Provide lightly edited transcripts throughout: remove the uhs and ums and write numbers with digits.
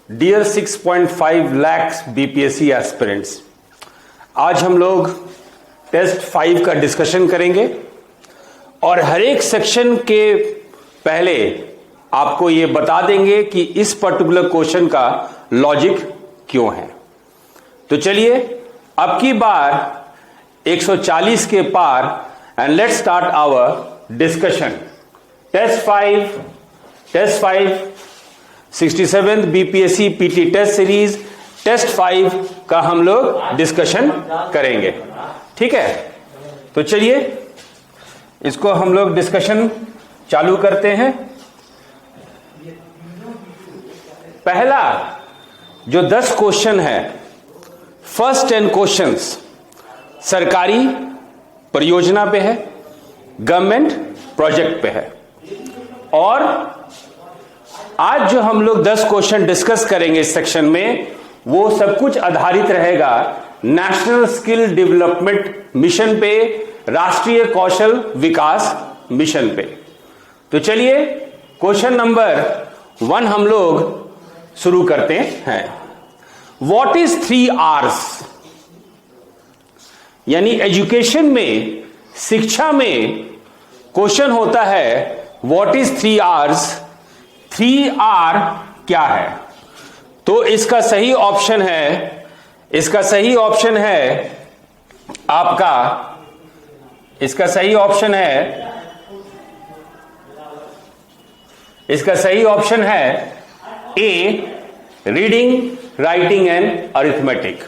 Dear 6.5 lakh BPSC aspirants, आज हम लोग टेस्ट 5 का डिस्कशन करेंगे और हर एक सेक्शन के पहले आपको ये बता देंगे कि इस पर्टिकुलर क्वेश्चन का लॉजिक क्यों है। तो चलिए अब की बार 140 के पार and let's start our discussion. Test 5 67th BPSC PT test series test 5 का हम लोग डिस्कशन करेंगे। ठीक है, तो चलिए इसको हम लोग डिस्कशन चालू करते हैं। पहला जो 10 क्वेश्चन है, फर्स्ट 10 क्वेश्चंस सरकारी परियोजना पे है, गवर्नमेंट प्रोजेक्ट पे है। और आज जो हम लोग 10 क्वेश्चन डिस्कस करेंगे इस सेक्शन में, वो सब कुछ आधारित रहेगा नेशनल स्किल डेवलपमेंट मिशन पे, राष्ट्रीय कौशल विकास मिशन पे। तो चलिए क्वेश्चन नंबर 1 हम लोग शुरू करते हैं। What is 3 R's? यानी एजुकेशन में, शिक्षा में क्वेश्चन होता है व्हाट इज 3 R's? 3R क्या है? तो इसका सही ऑप्शन है, इसका सही ऑप्शन है आपका, इसका सही ऑप्शन है, इसका सही ऑप्शन है A, reading, writing and arithmetic.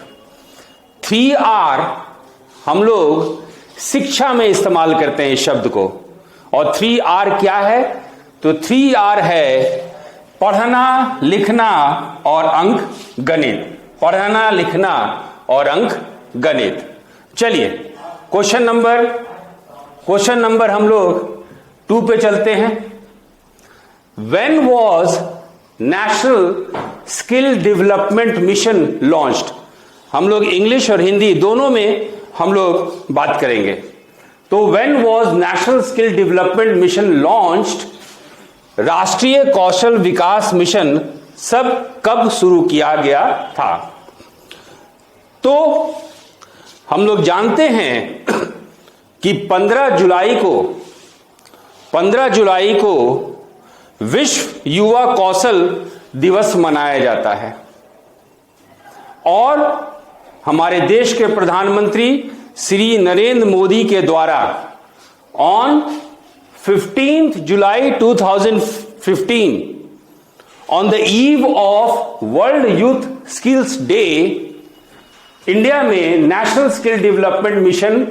3R हम लोग शिक्षा में इस्तेमाल करते हैं इस शब्द को। और 3R क्या है? तो 3R है पढ़ना, लिखना और अंक गणित। पढ़ना, लिखना और अंक गणित। चलिए क्वेश्चन नंबर हम लोग 2 पे चलते हैं। When was national skill development mission launched? हम लोग इंग्लिश और हिंदी दोनों में हम लोग बात करेंगे। तो when was national skill development mission launched? राष्ट्रीय कौशल विकास मिशन सब कब शुरू किया गया था? तो हम लोग जानते हैं कि 15 जुलाई को विश्व युवा कौशल दिवस मनाया जाता है। और हमारे देश के प्रधानमंत्री श्री नरेंद्र मोदी के द्वारा on 15th July 2015 on the eve of World Youth Skills Day, India में नेशनल स्किल डेवलपमेंट मिशन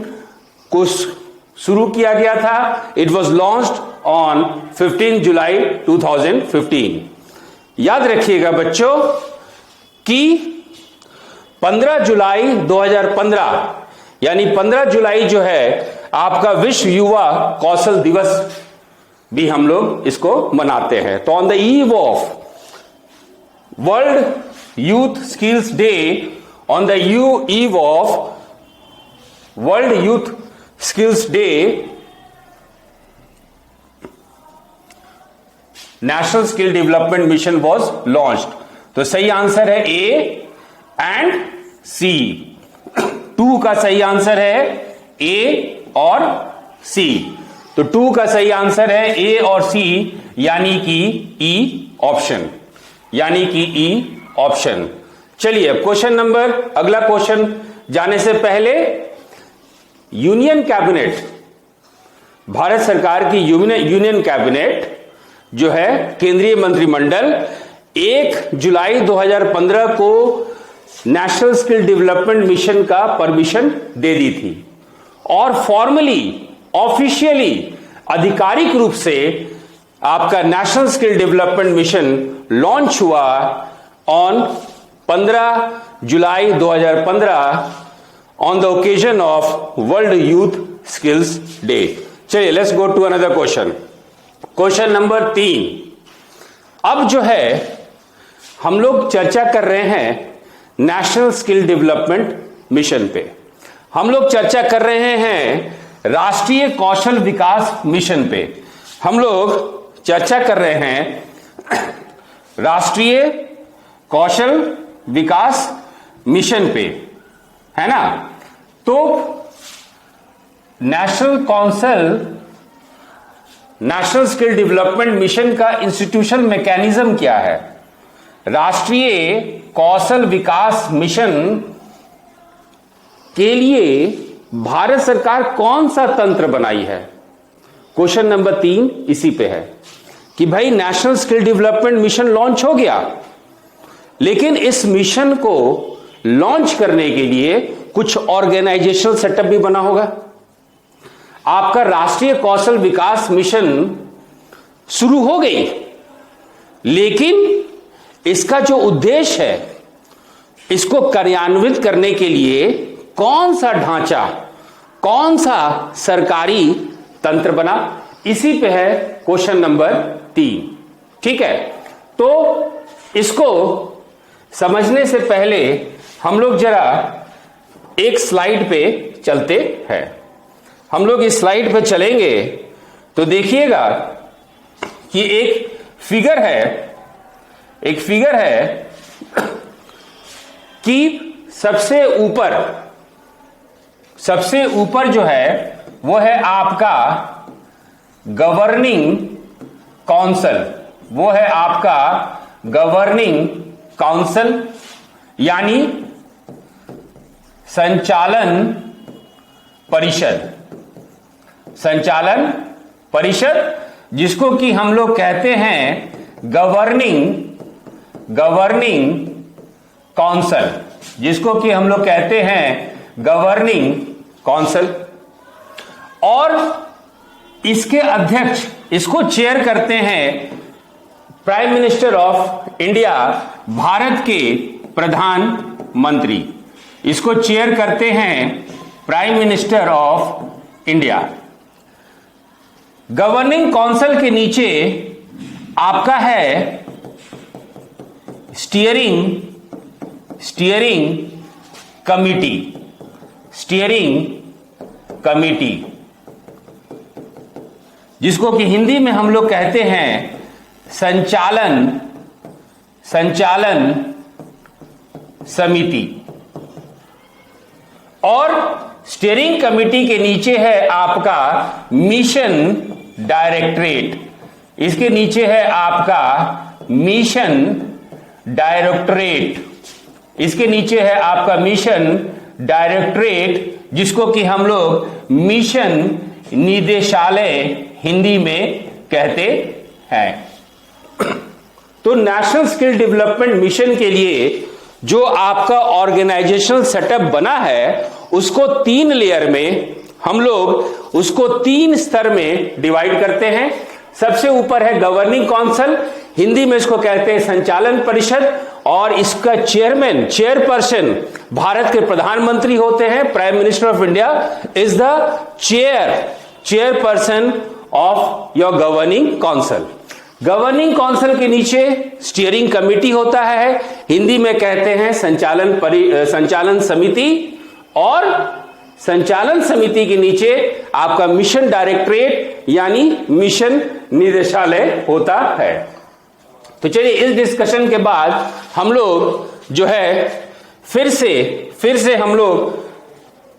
को शुरू किया गया था। It was launched on 15 July 2015। याद रखिएगा बच्चों कि 15 जुलाई 2015 यानी 15 जुलाई जो है आपका विश्व युवा कौशल दिवस भी हम लोग इसको मनाते हैं। तो on the eve of world youth skills day, on the eve of world youth skills day, national skill development mission was launched. तो सही आंसर है ए एंड सी। 2 का सही आंसर है ए और सी। तो 2 का सही आंसर है ए और सी, यानी कि ई ऑप्शन, यानी कि ई ऑप्शन। चलिए क्वेश्चन नंबर, अगला क्वेश्चन जाने से पहले यूनियन कैबिनेट, भारत सरकार की यूनियन कैबिनेट जो है केंद्रीय मंत्रिमंडल 1 जुलाई 2015 को नेशनल स्किल डेवलपमेंट मिशन का परमिशन दे दी थी। और फॉर्मली, ऑफिशियली, आधिकारिक रूप से आपका national skill development mission launch हुआ on 15 July 2015 on the occasion of world youth skills day. चलिए let's go to another question. Question number 3। अब जो है हम लोग चर्चा कर रहे हैं नेशनल स्किल डेवलपमेंट मिशन पे, हम लोग चर्चा कर रहे हैं राष्ट्रीय कौशल विकास मिशन पे, हम लोग चर्चा कर रहे हैं राष्ट्रीय कौशल विकास मिशन पे, है ना। तो नेशनल स्किल डेवलपमेंट मिशन का इंस्टीट्यूशनल मैकेनिज्म क्या है? राष्ट्रीय कौशल विकास मिशन के लिए भारत सरकार कौन सा तंत्र बनाई है? क्वेश्चन नंबर 3 इसी पे है कि भाई national skill development mission launch हो गया, लेकिन इस मिशन को लॉन्च करने के लिए कुछ ऑर्गेनाइजेशनल सेटअप भी बना होगा। आपका राष्ट्रीय कौशल विकास मिशन शुरू हो गई, लेकिन इसका जो उद्देश्य है, इसको कार्यान्वित करने के लिए कौन सा ढांचा, कौन सा सरकारी तंत्र बना, इसी पे है क्वेश्चन नंबर 3। ठीक है, तो इसको समझने से पहले हम लोग जरा एक स्लाइड पे चलते हैं। हम लोग इस स्लाइड पे चलेंगे तो देखिएगा कि एक फिगर है कि सबसे ऊपर जो है वो है आपका गवर्निंग काउंसिल, यानी संचालन परिषद, जिसको कि हम लोग कहते हैं गवर्निंग काउंसिल, और इसके अध्यक्ष, इसको चेयर करते हैं prime minister of India, Bharat के प्रधानमंत्री। इसको चेयर करते हैं prime minister of India. Governing council के नीचे आपका है स्टीयरिंग कमिटी, जिसको कि हिंदी में हम लोग कहते हैं संचालन समिति। और स्टीयरिंग कमिटी के नीचे है आपका मिशन डायरेक्टरेट, इसके नीचे है आपका मिशन डायरेक्टरेट, जिसको कि हम लोग मिशन निदेशालय हिंदी में कहते हैं। तो नेशनल स्किल डेवलपमेंट मिशन के लिए जो आपका ऑर्गेनाइजेशनल सेटअप बना है, उसको 3 लेयर में हम लोग उसको 3 स्तर में डिवाइड करते हैं। सबसे ऊपर है गवर्निंग काउंसिल, हिंदी में इसको कहते हैं संचालन परिषद, और इसका चेयरपर्सन भारत के प्रधानमंत्री होते हैं। Prime minister of India is the chairperson of your governing council. Governing council के नीचे स्टीयरिंग कमेटी होता है, हिंदी में कहते हैं संचालन समिति, और संचालन समिति के नीचे आपका मिशन डायरेक्टरेट यानी मिशन निदेशालय होता है। तो चलिए इस डिस्कशन के बाद हम लोग जो है फिर से हम लोग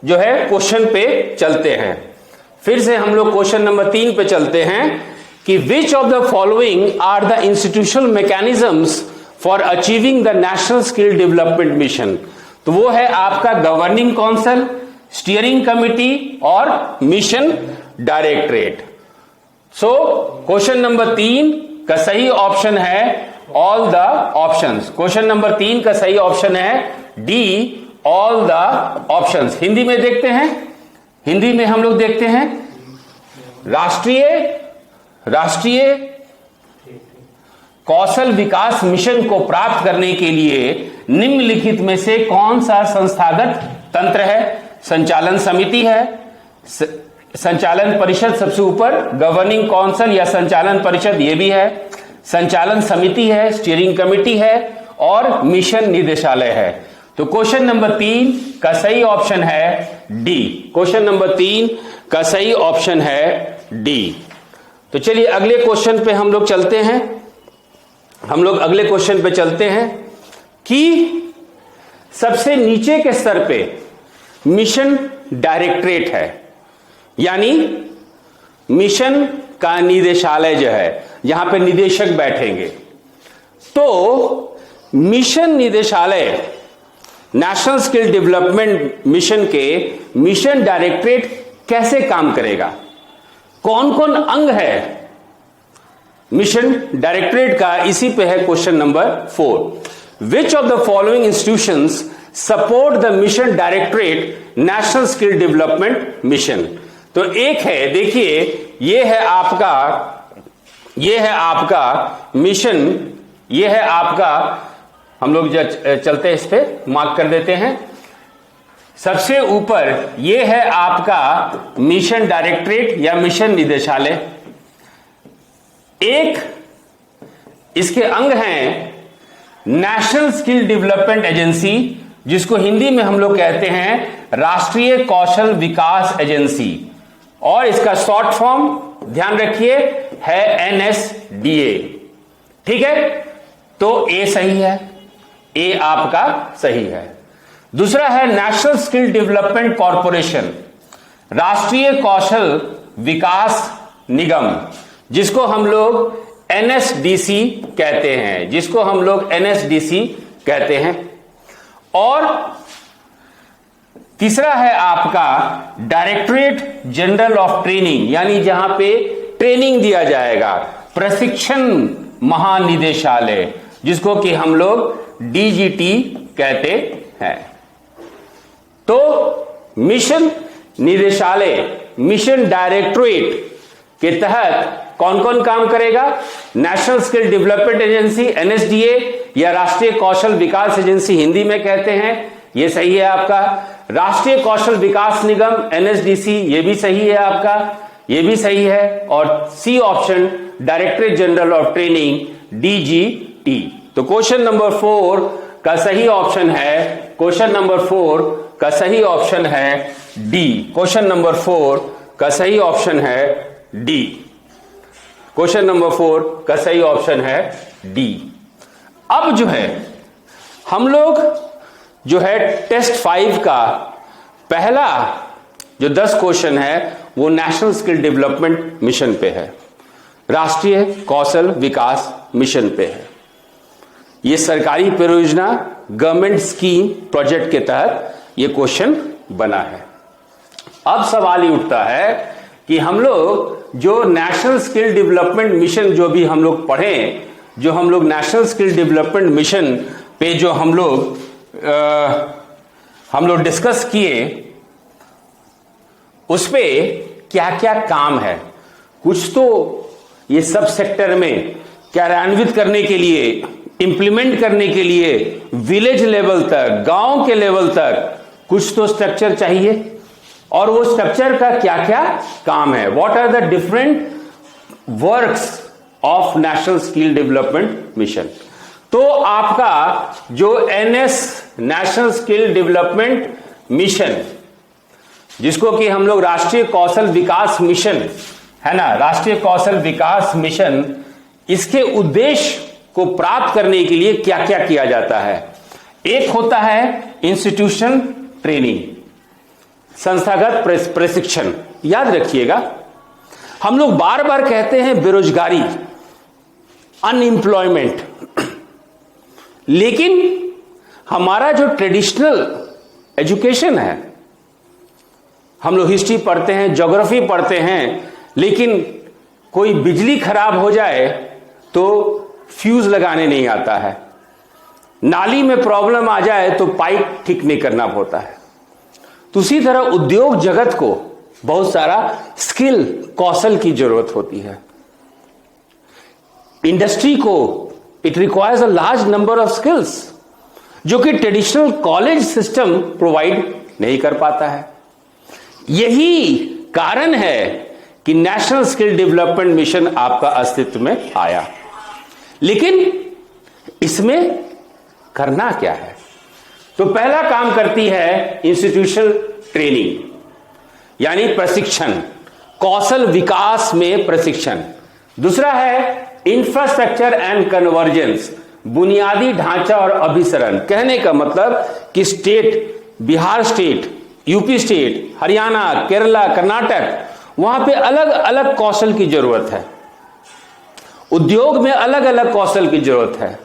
जो है क्वेश्चन पे चलते हैं। फिर से हम लोग क्वेश्चन नंबर 3 पे चलते हैं कि which of the following are the institutional mechanisms for achieving the national skill development mission. तो वो है आपका गवर्निंग काउंसिल, स्टीयरिंग कमिटी और mission directorate. So question number 3 का सही ऑप्शन है all the options. Question number 3 का सही ऑप्शन है D, all the options. Hindi में देखते हैं, हिंदी में हम लोग देखते हैं राष्ट्रीय कौशल विकास मिशन को प्राप्त करने के लिए निम्नलिखित में से कौन सा संस्थागत तंत्र है? संचालन समिति है, संचालन परिषद सबसे ऊपर, गवर्निंग काउंसिल या संचालन परिषद ये भी है, संचालन समिति है, स्टीयरिंग कमेटी है और मिशन निदेशालय है। तो क्वेश्चन नंबर 3 का सही ऑप्शन है डी। क्वेश्चन नंबर 3 का सही ऑप्शन है डी। तो चलिए अगले क्वेश्चन पे हम लोग चलते हैं। कि सबसे नीचे के स्तर पे मिशन डायरेक्टरेट है, यानी मिशन का निदेशालय जो है, यहां पे निदेशक बैठेंगे। तो मिशन निदेशालय नेशनल स्किल डेवलपमेंट मिशन के मिशन डायरेक्टरेट कैसे काम करेगा, कौन कौन अंग है मिशन डायरेक्टरेट का, इसी पे है question number 4। Which of the following institutions support the mission directorate national skill development mission. तो एक है, देखिए ये है आपका मिशन, ये है आपका, हम लोग चलते हैं इस पे मार्क कर देते हैं। सबसे ऊपर ये है आपका मिशन डायरेक्टरेट या मिशन निदेशालय। एक इसके अंग हैं नेशनल स्किल डेवलपमेंट एजेंसी, जिसको हिंदी में हम लोग कहते हैं राष्ट्रीय कौशल विकास एजेंसी, और इसका शॉर्ट फॉर्म ध्यान रखिए है NSDA। ठीक है, तो ए सही है, ए आपका सही है। दूसरा है नेशनल स्किल डेवलपमेंट कॉरपोरेशन, राष्ट्रीय कौशल विकास निगम, जिसको हम लोग NSDC कहते हैं, जिसको हम लोग NSDC कहते हैं। और तीसरा है आपका डायरेक्टरेट जनरल ऑफ ट्रेनिंग, यानी जहां पे ट्रेनिंग दिया जाएगा, प्रशिक्षण महानिदेशालय, जिसको कि हम लोग DGT कहते हैं। तो मिशन निदेशालय, मिशन डायरेक्टरेट के तहत कौन कौन काम करेगा, national skill development agency NSDA या राष्ट्रीय कौशल विकास एजेंसी हिंदी में कहते हैं, ये सही है आपका। राष्ट्रीय कौशल विकास निगम NSDC, ये भी सही है आपका, ये भी सही है। और C option directorate general of training DGT। तो क्वेश्चन नंबर 4 का सही ऑप्शन है, क्वेश्चन नंबर 4 का सही ऑप्शन है डी। क्वेश्चन नंबर 4 का सही ऑप्शन है डी। क्वेश्चन नंबर 4 का सही ऑप्शन है डी। अब जो है हम लोग जो है टेस्ट 5 का पहला जो 10 क्वेश्चन है वो नेशनल स्किल डेवलपमेंट मिशन पे है, राष्ट्रीय कौशल विकास मिशन पे है। ये सरकारी परियोजना गवर्नमेंट स्कीम प्रोजेक्ट के तहत ये क्वेश्चन बना है। अब सवाल ये उठता है कि हम लोग जो नेशनल स्किल डेवलपमेंट मिशन जो भी हम लोग पढ़े, जो हम लोग नेशनल स्किल डेवलपमेंट मिशन पे जो हम लोग डिस्कस किए, उस पे क्या क्या काम है, कुछ तो ये सब सेक्टर में कार्यान्वित करने के लिए, इंप्लीमेंट करने के लिए विलेज लेवल तक, गांव के लेवल तक कुछ तो स्ट्रक्चर चाहिए, और वो स्ट्रक्चर का क्या क्या काम है, what are the different works of national skill development mission. तो आपका जो नेशनल स्किल डेवलपमेंट मिशन, जिसको कि हम लोग राष्ट्रीय कौशल विकास मिशन है ना, राष्ट्रीय कौशल विकास मिशन, इसके उद्देश्य को प्राप्त करने के लिए क्या क्या किया जाता है। एक होता है इंस्टीट्यूशन ट्रेनिंग, संस्थागत प्रशिक्षण। याद रखिएगा, हम लोग बार बार कहते हैं बेरोजगारी, अनएम्प्लॉयमेंट, लेकिन हमारा जो ट्रेडिशनल एजुकेशन है, हम लोग हिस्ट्री पढ़ते हैं, ज्योग्राफी पढ़ते हैं, लेकिन कोई बिजली खराब हो जाए तो फ्यूज लगाने नहीं आता है, नाली में प्रॉब्लम आ जाए तो पाइप ठीक नहीं करना होता है। तो उसी तरह उद्योग जगत को बहुत सारा स्किल, कौशल की जरूरत होती है। इंडस्ट्री को it requires a large number of skills, जो कि ट्रेडिशनल कॉलेज सिस्टम प्रोवाइड नहीं कर पाता है। यही कारण है कि नेशनल स्किल डेवलपमेंट मिशन आपका अस्तित्व में आया। लेकिन इसमें करना क्या है? तो पहला काम करती है इंस्टीट्यूशनल ट्रेनिंग, यानी प्रशिक्षण, कौशल विकास में प्रशिक्षण। दूसरा है इंफ्रास्ट्रक्चर एंड कन्वर्जेंस, बुनियादी ढांचा और अभिसरण। कहने का मतलब कि state, Bihar state, UP state, Haryana, Kerala, Karnataka, वहां पे अलग अलग कौशल की जरूरत है। उद्योग में अलग अलग कौशल की जरूरत है।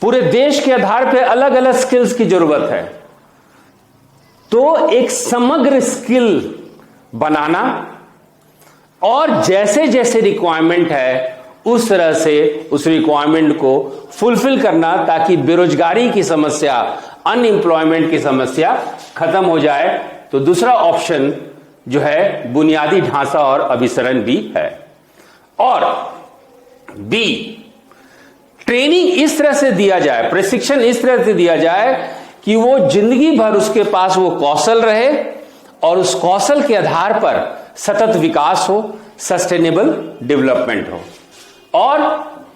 पूरे देश के आधार पे अलग अलग स्किल्स की जरूरत है। तो एक समग्र स्किल बनाना और जैसे जैसे रिक्वायरमेंट है उस तरह से उस रिक्वायरमेंट को फुलफिल करना, ताकि बेरोजगारी की समस्या, अनएम्प्लॉयमेंट की समस्या खत्म हो जाए। तो दूसरा ऑप्शन जो है बुनियादी ढांचा और अभिसरण भी है। और बी, ट्रेनिंग इस तरह से दिया जाए, प्रशिक्षण इस तरह से दिया जाए कि वो जिंदगी भर उसके पास वो कौशल रहे और उस कौशल के आधार पर सतत विकास हो, सस्टेनेबल डेवलपमेंट हो। और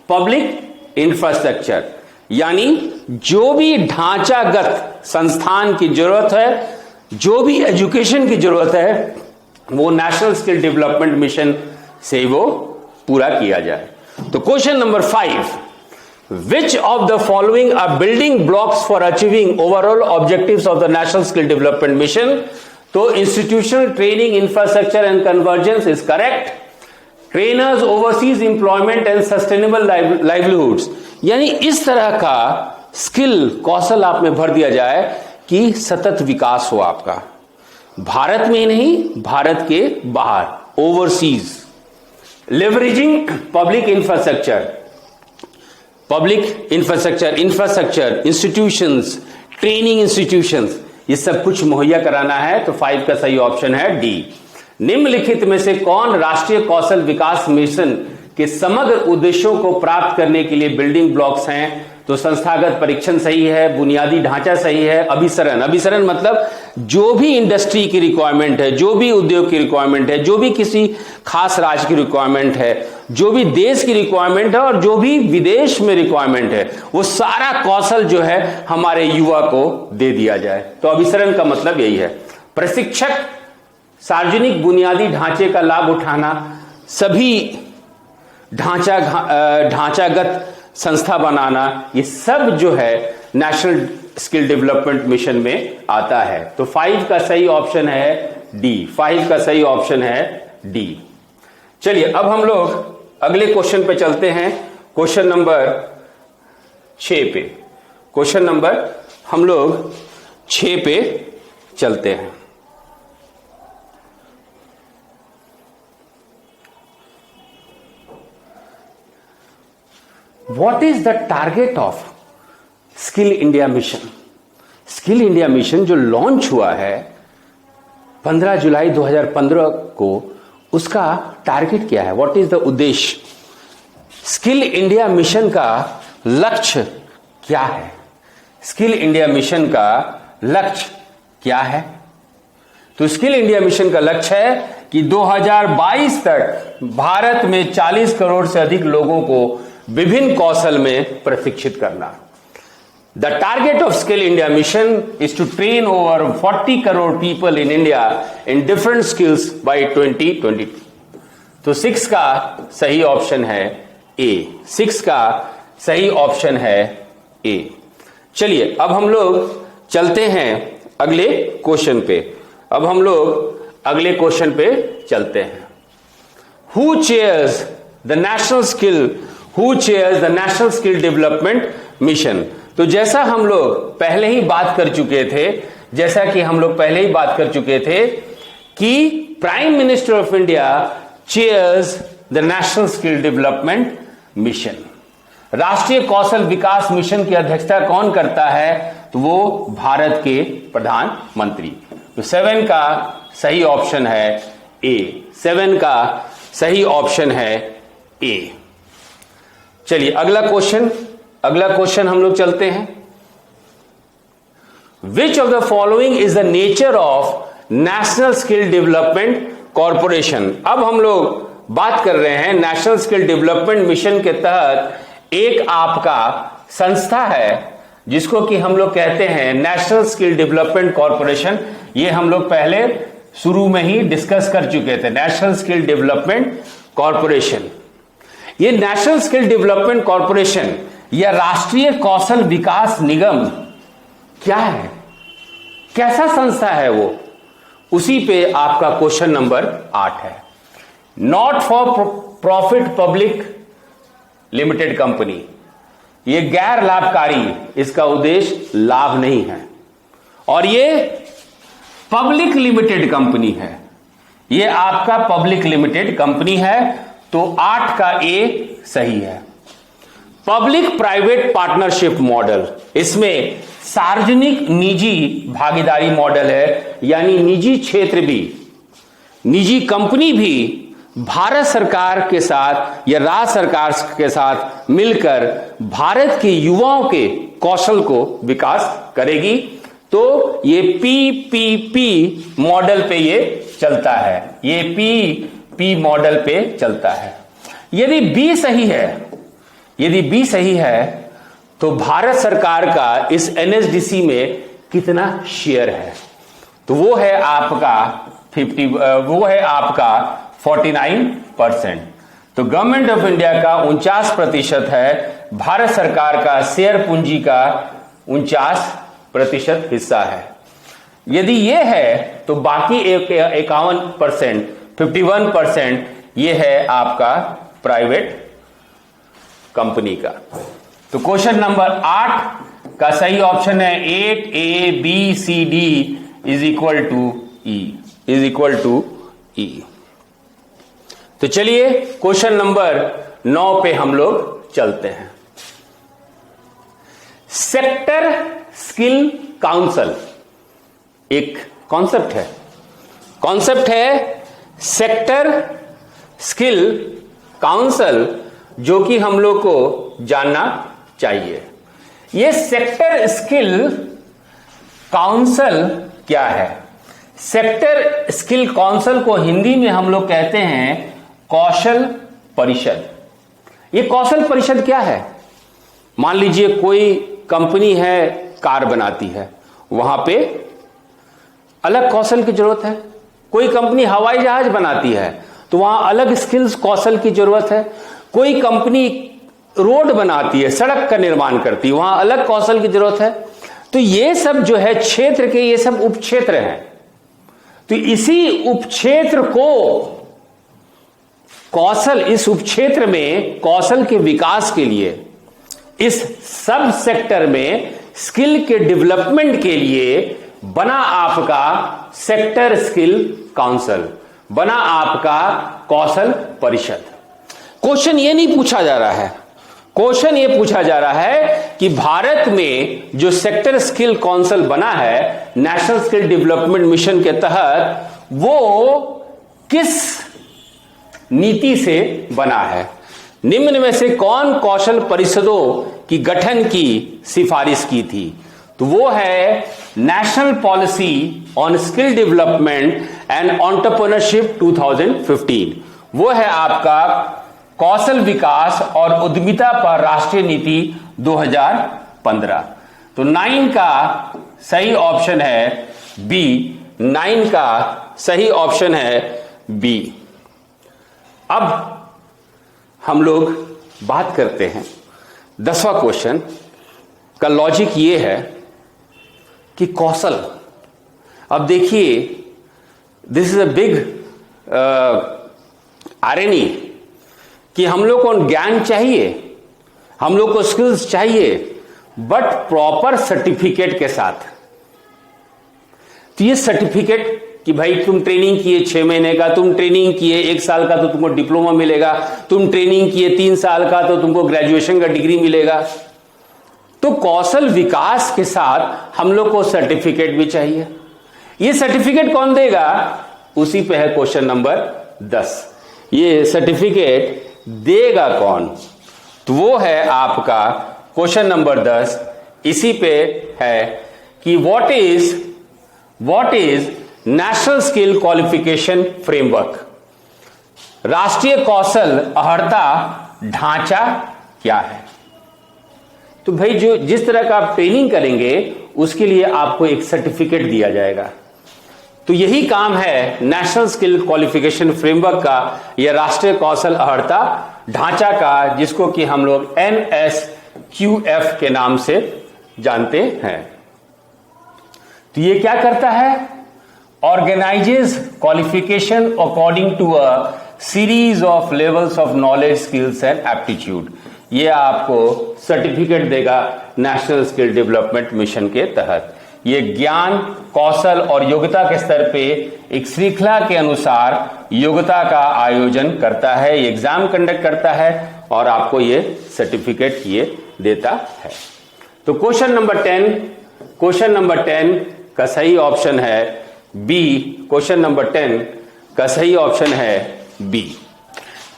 पब्लिक इंफ्रास्ट्रक्चर, यानी जो भी ढांचागत संस्थान की जरूरत है, जो भी एजुकेशन की जरूरत है, वो नेशनल स्किल डेवलपमेंट मिशन से वो पूरा किया जाए। तो question number 5, which of the following are building blocks for achieving overall objectives of the national skill development mission? तो institutional training, infrastructure and convergence is correct. Trainers, overseas employment and sustainable livelihoods, यानी इस तरह का skill, कौशल आप में भर दिया जाए कि सतत विकास हो आपका, भारत में ही नहीं, भारत के बाहर, overseas. Leveraging public infrastructure, institutions, training institutions, ये सब कुछ मुहैया कराना है। तो 5 का सही ऑप्शन है डी। निम्नलिखित में से कौन राष्ट्रीय कौशल विकास मिशन के समग्र उद्देश्यों को प्राप्त करने के लिए बिल्डिंग ब्लॉक्स हैं? तो संस्थागत परीक्षण सही है, बुनियादी ढांचा सही है, अभिसरण मतलब जो भी इंडस्ट्री की रिक्वायरमेंट है, जो भी उद्योग की रिक्वायरमेंट है, जो भी किसी खास राज्य की रिक्वायरमेंट है, जो भी देश की रिक्वायरमेंट है और जो भी विदेश में रिक्वायरमेंट है, वो सारा कौशल जो है हमारे युवा को दे दिया जाए। तो अभिसरण का मतलब यही है। प्रशिक्षक, सार्वजनिक बुनियादी ढांचे का लाभ उठाना, सभी ढांचागत संस्था बनाना, ये सब जो है नेशनल स्किल डेवलपमेंट मिशन में आता है। तो 5 का सही ऑप्शन है डी। 5 का सही ऑप्शन है डी। चलिए अब हम लोग अगले क्वेश्चन पे चलते हैं, क्वेश्चन नंबर 6 पे। क्वेश्चन नंबर हम लोग 6 पे चलते हैं। What is the target of skill India mission? Skill India mission जो लॉन्च हुआ है 15 जुलाई 2015 को, उसका टारगेट क्या है? व्हाट इज द उद्देश्य? स्किल इंडिया मिशन का लक्ष्य क्या है? स्किल इंडिया मिशन का लक्ष्य क्या है? तो स्किल इंडिया मिशन का लक्ष्य है कि 2022 तक भारत में 40 करोड़ से अधिक लोगों को विभिन्न कौशल में प्रशिक्षित करना। The target of Skill India mission is to train over 40 crore people in India in different skills by 2022. तो 6 का सही ऑप्शन है ए। 6 का सही ऑप्शन है ए। चलिए अब हम लोग चलते हैं अगले क्वेश्चन पे। अब हम लोग अगले क्वेश्चन पे चलते हैं। Who chairs the national skill development mission? तो जैसा हम लोग पहले ही बात कर चुके थे कि prime minister of India chairs the national skill development mission. राष्ट्रीय कौशल विकास मिशन की अध्यक्षता कौन करता है? तो वो भारत के प्रधानमंत्री। तो 7 का सही ऑप्शन है ए। 7 का सही ऑप्शन है ए। चलिए अगला क्वेश्चन हम लोग चलते हैं। Which of the following is the nature of national skill development corporation? अब हम लोग बात कर रहे हैं नेशनल स्किल डेवलपमेंट मिशन के तहत एक आपका संस्था है जिसको कि हम लोग कहते हैं नेशनल स्किल डेवलपमेंट कॉरपोरेशन। ये हम लोग पहले शुरू में ही डिस्कस कर चुके थे, नेशनल स्किल डेवलपमेंट कॉरपोरेशन। ये नेशनल स्किल डेवलपमेंट कॉरपोरेशन या राष्ट्रीय कौशल विकास निगम क्या है, कैसा संस्था है वो, उसी पे आपका क्वेश्चन नंबर 8 है। Not for profit public limited company, ये गैर लाभकारी, इसका उद्देश्य लाभ नहीं है, और ये पब्लिक लिमिटेड कंपनी है, ये आपका पब्लिक लिमिटेड कंपनी है, तो 8 का ए सही है। पब्लिक प्राइवेट पार्टनरशिप मॉडल, इसमें सार्वजनिक निजी भागीदारी मॉडल है, यानी निजी क्षेत्र भी, निजी कंपनी भी भारत सरकार के साथ या राज्य सरकार के साथ मिलकर भारत के युवाओं के कौशल को विकास करेगी। तो ये पीपीपी मॉडल पे ये चलता है, ये पीपी मॉडल पे चलता है। यदि बी सही है, यदि बी सही है तो भारत सरकार का इस एनएसडीसी में कितना शेयर है, तो वो है आपका 49%। तो गवर्नमेंट ऑफ इंडिया का 49% है, भारत सरकार का शेयर पूंजी का 49% हिस्सा है। यदि ये है तो बाकी 51%, 51% ये है आपका प्राइवेट कंपनी का। तो क्वेश्चन नंबर 8 का सही ऑप्शन है 8ABCD इज इक्वल टू ई। तो चलिए क्वेश्चन नंबर 9 पे हम लोग चलते हैं। सेक्टर स्किल काउंसिल एक कॉन्सेप्ट है सेक्टर स्किल काउंसिल, जो कि हम लोग को जानना चाहिए। यह सेक्टर स्किल काउंसिल क्या है? सेक्टर स्किल काउंसिल को हिंदी में हम लोग कहते हैं कौशल परिषद। यह कौशल परिषद क्या है? मान लीजिए कोई कंपनी है, कार बनाती है, वहां पे अलग कौशल की जरूरत है। कोई कंपनी हवाई जहाज बनाती है तो वहां अलग स्किल्स कौशल की जरूरत है। कोई कंपनी रोड बनाती है, सड़क का निर्माण करती है, वहां अलग कौशल की जरूरत है। तो ये सब जो है क्षेत्र के, ये सब उपक्षेत्र हैं। तो इसी उपक्षेत्र को कौशल, इस उपक्षेत्र में कौशल के विकास के लिए, इस सब सेक्टर में स्किल के डेवलपमेंट के लिए बना आपका सेक्टर स्किल काउंसिल, बना आपका कौशल परिषद। क्वेश्चन ये नहीं पूछा जा रहा है, क्वेश्चन ये पूछा जा रहा है कि भारत में जो सेक्टर स्किल काउंसिल बना है नेशनल स्किल डेवलपमेंट मिशन के तहत, वो किस नीति से बना है? निम्न में से कौन कौशल परिषदों की गठन की सिफारिश की थी? तो वो है national policy on skill development and entrepreneurship 2015। वो है आपका कौशल विकास और उद्यमिता पर राष्ट्रीय नीति 2015। तो 9 का सही ऑप्शन है बी। 9 का सही ऑप्शन है बी। अब हम लोग बात करते हैं 10वां क्वेश्चन का। लॉजिक ये है कि कौशल, अब देखिए, this is a big irony कि हम लोग को ज्ञान चाहिए, हम लोग को स्किल्स चाहिए, बट प्रॉपर सर्टिफिकेट के साथ। तो ये सर्टिफिकेट कि भाई तुम ट्रेनिंग किए 6 महीने का, तुम ट्रेनिंग किए 1 साल का तो तुमको डिप्लोमा मिलेगा, तुम ट्रेनिंग किए 3 साल का तो तुमको ग्रेजुएशन का डिग्री मिलेगा। तो कौशल विकास के साथ हम लोग को सर्टिफिकेट भी चाहिए। ये सर्टिफिकेट कौन देगा? उसी पे है क्वेश्चन नंबर 10। ये सर्टिफिकेट देगा कौन? तो वो है आपका क्वेश्चन नंबर 10। इसी पे है कि what is national skill qualification framework, राष्ट्रीय कौशल अर्हता ढांचा क्या है? तो भाई जो जिस तरह का आप ट्रेनिंग करेंगे उसके लिए आपको एक सर्टिफिकेट दिया जाएगा। तो यही काम है नेशनल स्किल क्वालिफिकेशन फ्रेमवर्क का, या राष्ट्रीय कौशल अर्हता ढांचा का, जिसको कि हम लोग NSQF QF के नाम से जानते हैं। तो ये क्या करता है? Organizes qualification according to a series of levels of knowledge, skills and aptitude. ये आपको सर्टिफिकेट देगा नेशनल स्किल डेवलपमेंट मिशन के तहत। ये ज्ञान, कौशल और योग्यता के स्तर पे एक श्रृंखला के अनुसार योग्यता का आयोजन करता है, ये एग्जाम कंडक्ट करता है और आपको ये सर्टिफिकेट ये देता है। तो क्वेश्चन नंबर 10 का सही ऑप्शन है बी। क्वेश्चन नंबर 10 का सही ऑप्शन है बी।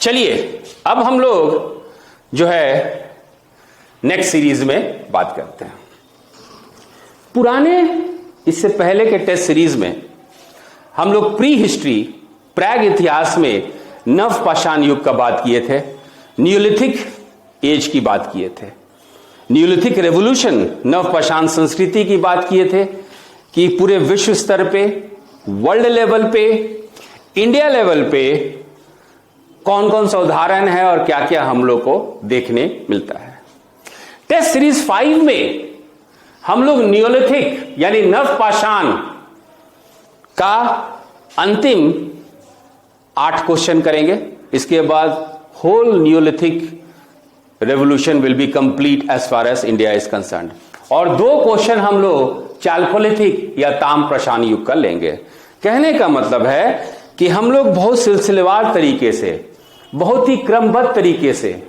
चलिए अब हम लोग जो है नेक्स्ट सीरीज में बात करते हैं। पुराने, इससे पहले के टेस्ट सीरीज में हम लोग प्री हिस्ट्री, प्राग इतिहास में नवपाषाण युग का बात किए थे, न्यूलिथिक एज की बात किए थे, न्यूलिथिक रेवोल्यूशन, नवपाषाण संस्कृति की बात किए थे कि पूरे विश्व स्तर पे, वर्ल्ड लेवल पे, इंडिया लेवल पे कौन कौन सा उदाहरण है और क्या क्या हम लोग को देखने मिलता है। टेस्ट सीरीज 5 में हम लोग न्यूलिथिक यानी नवपाषाण का अंतिम 8 क्वेश्चन करेंगे। इसके बाद whole neolithic revolution will be complete as far as India is concerned. और 2 क्वेश्चन हम लोग चालकोलिथिक या ताम्रपाषाण युग का लेंगे। कहने का मतलब है कि हम लोग बहुत सिलसिलेवार तरीके से, बहुत ही क्रमबद्ध तरीके से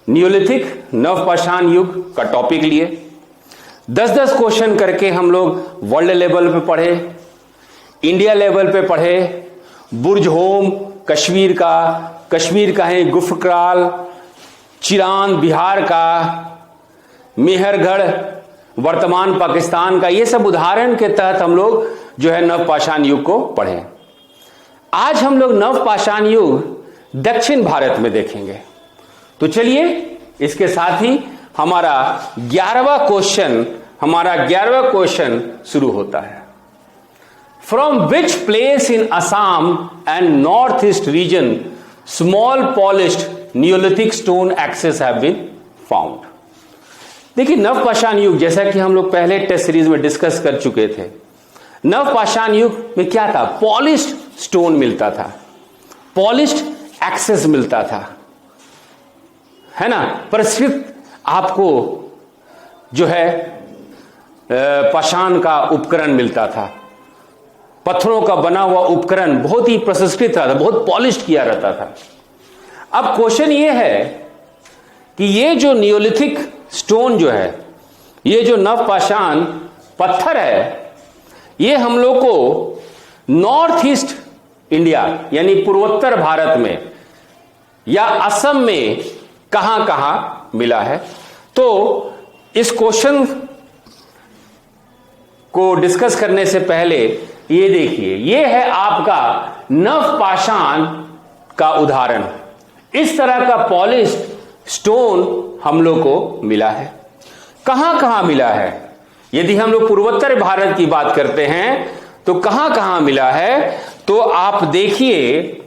न्यूलिथिक, नवपाषाण युग का टॉपिक लिए 10-10 क्वेश्चन करके हम लोग वर्ल्ड लेवल पे पढ़े, इंडिया लेवल पे पढ़े, बुर्जहोम कश्मीर का है, गुफक्राल, चिरान बिहार का, मेहरगढ़ वर्तमान पाकिस्तान का, ये सब उदाहरण के तहत हम लोग जो है नवपाषाण युग को पढ़े। आज हम लोग नवपाषाण युग दक्षिण भारत में देखेंगे। तो चलिए इसके साथ ही हमारा 11वां क्वेश्चन शुरू होता है। From which place in Assam and north east region small polished neolithic stone axes have been found. देखिए नवपाषाण युग, जैसा कि हम लोग पहले टेस्ट सीरीज में डिस्कस कर चुके थे, नवपाषाण युग में क्या था? पॉलिश्ड स्टोन मिलता था, पॉलिश्ड एक्सेस मिलता था, है ना। परिष्कृत आपको जो है पाषाण का उपकरण मिलता था, पत्थरों का बना हुआ उपकरण बहुत ही प्रशिक्षित रहता था, बहुत पॉलिश्ड किया रहता था। अब क्वेश्चन ये है कि ये जो न्यूलिथिक स्टोन जो है, ये जो नवपाषाण पत्थर है, ये हम लोग को नॉर्थ ईस्ट इंडिया यानी पूर्वोत्तर भारत में या असम में कहां कहां मिला है। तो इस क्वेश्चन को डिस्कस करने से पहले ये देखिए, ये है आपका नवपाषाण का उदाहरण। इस तरह का पॉलिश्ड स्टोन हम लोग को मिला है। कहां कहां मिला है? यदि हम लोग पूर्वोत्तर भारत की बात करते हैं तो कहां कहां मिला है? तो आप देखिए,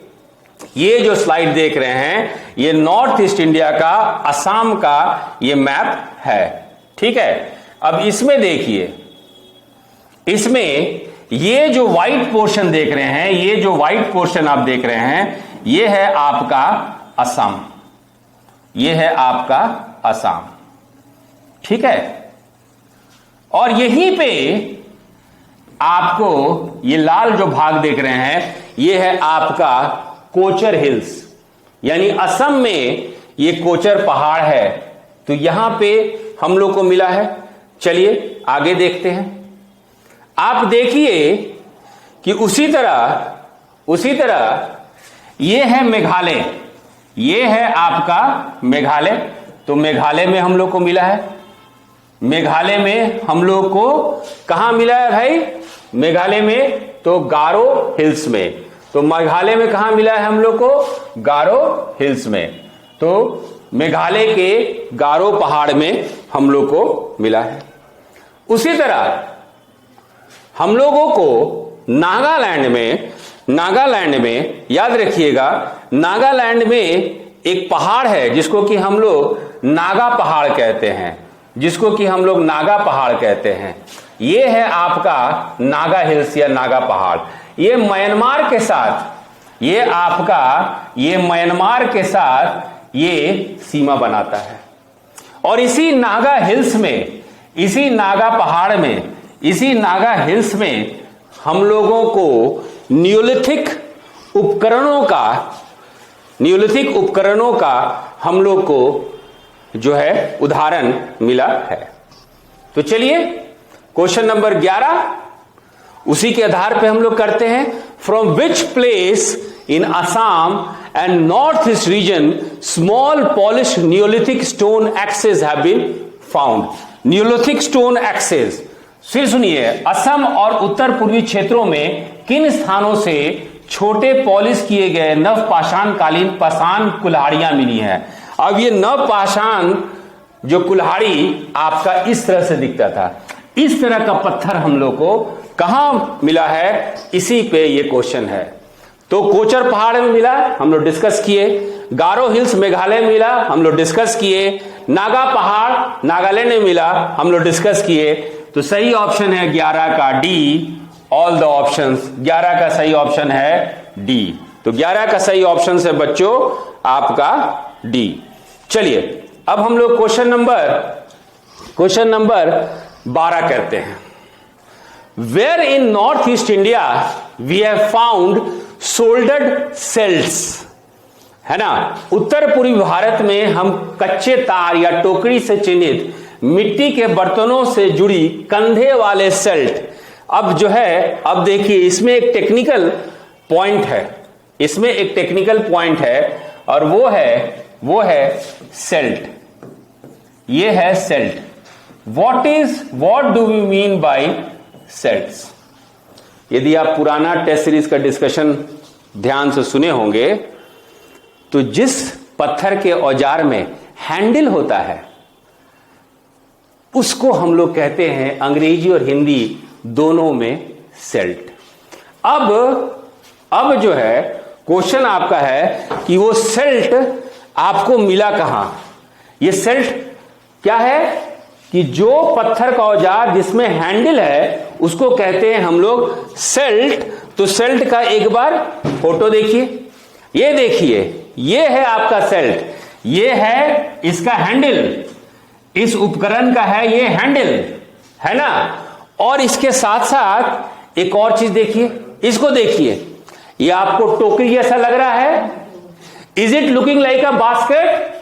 ये जो स्लाइड देख रहे हैं, ये नॉर्थ ईस्ट इंडिया का, असम का ये मैप है, ठीक है। अब इसमें देखिए, इसमें ये जो व्हाइट पोर्शन देख रहे हैं, ये जो व्हाइट पोर्शन आप देख रहे हैं, ये है आपका असम, ये है आपका असम, ठीक है। और यहीं पे आपको ये लाल जो भाग देख रहे हैं, ये है आपका कोचर हिल्स, यानी असम में ये कोचर पहाड़ है। तो यहां पे हम लोग को मिला है। चलिए आगे देखते हैं। आप देखिए कि उसी तरह ये है मेघालय, ये है आपका मेघालय। तो मेघालय में हम लोग को मिला है। मेघालय में हम लोग को कहां मिला है भाई? मेघालय में तो गारो हिल्स में। तो मेघालय में कहां मिला है हम लोग को? गारो हिल्स में। तो मेघालय के गारो पहाड़ में हम लोग को मिला है। उसी तरह हम लोगों को नागालैंड में याद रखिएगा, नागालैंड में एक पहाड़ है जिसको कि हम लोग नागा पहाड़ कहते हैं, जिसको कि हम लोग नागा पहाड़ कहते हैं। ये है आपका नागा हिल्स या नागा पहाड़। ये म्यांमार के साथ, ये म्यांमार के साथ ये सीमा बनाता है। और इसी नागा हिल्स में, इसी नागा पहाड़ में, इसी नागा हिल्स में हम लोगों को नियोलिथिक उपकरणों का हम लोग को जो है उदाहरण मिला है। तो चलिए क्वेश्चन नंबर 11 उसी के आधार पे हम लोग करते हैं। From which place in Assam and north east region small polish neolithic stone axes have been found. Neolithic stone axes, फिर सुनिए, असम और उत्तर पूर्वी क्षेत्रों में किन स्थानों से छोटे पॉलिश किए गए नवपाषाण कालीन पाषाण कुल्हाड़ियां मिली हैं। अब ये नवपाषाण जो कुल्हाड़ी आपका इस तरह से दिखता था, इस तरह का पत्थर हम लोग को कहां मिला है, इसी पे ये क्वेश्चन है। तो कोचर पहाड़ में मिला, हम लोग डिस्कस किए। गारो हिल्स मेघालय में मिला, हम लोग डिस्कस किए। नागा पहाड़ नागालैंड में मिला, हम लोग डिस्कस किए। तो सही ऑप्शन है 11 का डी। ऑल द ऑप्शंस, 11 का सही ऑप्शन है डी। तो 11 का सही ऑप्शन है बच्चों आपका डी। चलिए अब हम लोग क्वेश्चन नंबर 12 करते हैं। Where in north east India we have found shouldered celts, है ना। उत्तर पूर्वी भारत में हम कच्चे तार या टोकरी से चिन्हित मिट्टी के बर्तनों से जुड़ी कंधे वाले सेल्ट। अब जो है, अब देखिए इसमें एक टेक्निकल पॉइंट है, और वो है सेल्ट। ये है celt. What do we mean by celts? यदि आप पुराना टेस्ट सीरीज का डिस्कशन ध्यान से सुने होंगे तो जिस पत्थर के औजार में हैंडल होता है उसको हम लोग कहते हैं अंग्रेजी और हिंदी दोनों में सेल्ट। अब जो है क्वेश्चन आपका है कि वो सेल्ट आपको मिला कहां। ये सेल्ट क्या है कि जो पत्थर का औजार जिसमें हैंडल है उसको कहते हैं हम लोग सेल्ट। तो सेल्ट का एक बार फोटो देखिए, ये देखिए, ये है आपका सेल्ट, ये है इसका हैंडल, इस उपकरण का है ये हैंडल, है ना। और इसके साथ साथ एक और चीज देखिए, इसको देखिए, ये आपको टोकरी जैसा लग रहा है। Is it looking like a basket?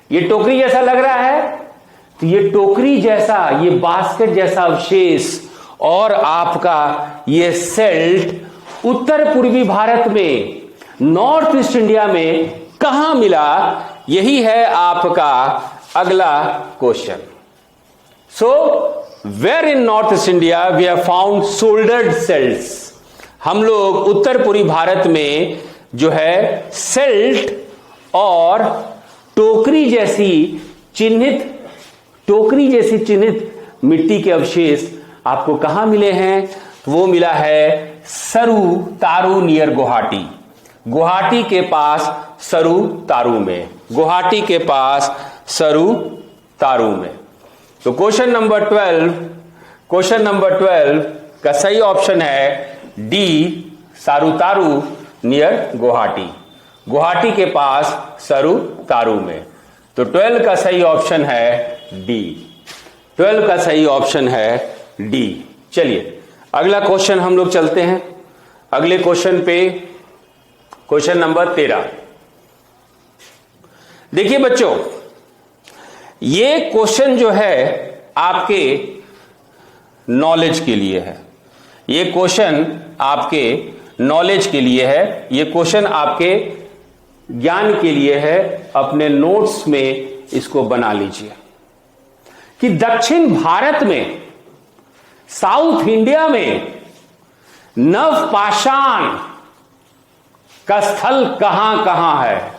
ये टोकरी जैसा लग रहा है। तो ये टोकरी जैसा, ये बास्केट जैसा अवशेष और आपका ये सेल्ट उत्तर पूर्वी भारत में, नॉर्थ ईस्ट इंडिया में कहां मिला, यही है आपका अगला question. So where in north east India we have found shouldered celts. हम लोग उत्तर पूर्वी भारत में जो है सेल्ट और टोकरी जैसी चिन्हित मिट्टी के अवशेष आपको कहां मिले हैं? वो मिला है सरू तारू नियर गुवाहाटी। गुवाहाटी के पास सरू तारू में, गुवाहाटी के पास सरू तारू में। तो क्वेश्चन नंबर 12 का सही ऑप्शन है डी, सारू तारू नियर गुवाहाटी, गुवाहाटी के पास सरू तारू में। तो 12 का सही ऑप्शन है डी, 12 का सही ऑप्शन है डी। चलिए अगला क्वेश्चन हम लोग चलते हैं अगले क्वेश्चन पे। क्वेश्चन नंबर 13 देखिए बच्चों, ये क्वेश्चन जो है आपके नॉलेज के लिए है, ये क्वेश्चन आपके नॉलेज के लिए है, ये क्वेश्चन आपके ज्ञान के लिए है। अपने नोट्स में इसको बना लीजिए कि दक्षिण भारत में, साउथ इंडिया में नवपाषाण का स्थल कहां कहां है?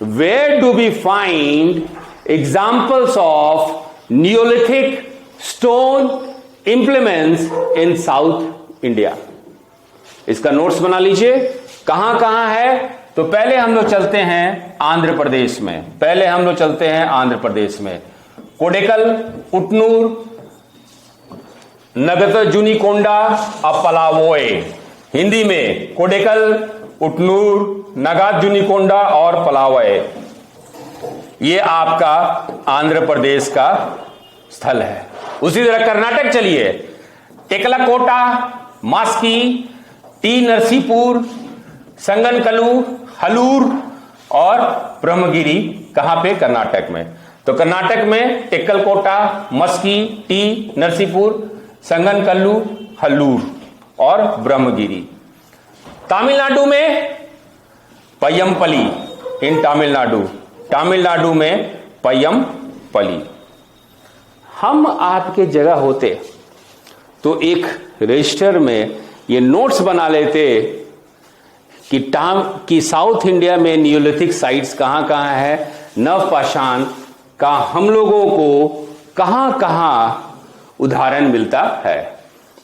Where do we find examples of neolithic stone implements in south India? इसका नोट्स बना लीजिए, कहां कहां है। तो पहले हम लोग चलते हैं आंध्र प्रदेश में, पहले हम लोग चलते हैं आंध्र प्रदेश में। कोडेकल, उटनूर, नगतजुनिकोंडा, अपलावोए। हिंदी में कोडेकल, उटनूर, नगाजुनिकोंडा और पलावोए, ये आपका आंध्र प्रदेश का स्थल है। उसी तरह कर्नाटक चलिए, टेकलाकोटा, मास्की, टी नरसीपुर, संगनकलू, हलूर और ब्रह्मगिरी। कहां पे? कर्नाटक में। तो कर्नाटक में टेक्कलकोटा, मस्की, टी नरसीपुर, संगनकल्लू, हल्लूर और ब्रह्मगिरी। तमिलनाडु में पय्यमपली, इन तमिलनाडु, तमिलनाडु में पय्यमपली। हम आपके जगह होते तो एक रजिस्टर में ये नोट्स बना लेते कि साउथ इंडिया में नियोलिथिक साइट्स कहां कहां है, नवपाषाण का हम लोगों को कहां कहां उदाहरण मिलता है।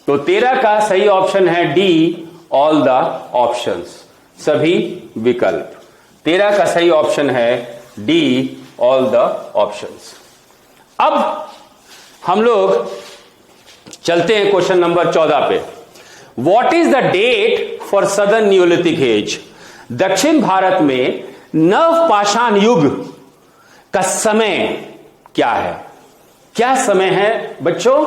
तो 13 का सही ऑप्शन है डी, ऑल द ऑप्शंस, सभी विकल्प। 13 का सही ऑप्शन है डी, ऑल द ऑप्शंस। अब हम लोग चलते हैं क्वेश्चन नंबर 14 पे। What is the date for southern neolithic age? दक्षिण भारत में नवपाषाण युग का समय क्या है? क्या समय है बच्चों?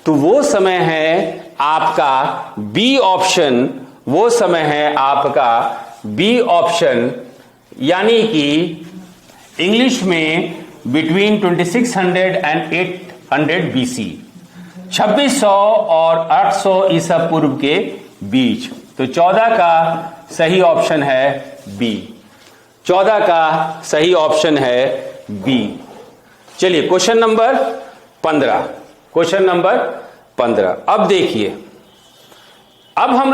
तो वो समय है आपका बी ऑप्शन, वो समय है आपका बी ऑप्शन, यानी कि इंग्लिश में बिटवीन 2600 एंड 800 BC, 2600 और 800 ईसा पूर्व के बीच। तो 14 का सही ऑप्शन है बी, 14 का सही ऑप्शन है बी। चलिए क्वेश्चन नंबर 15, क्वेश्चन नंबर 15। अब देखिए, अब हम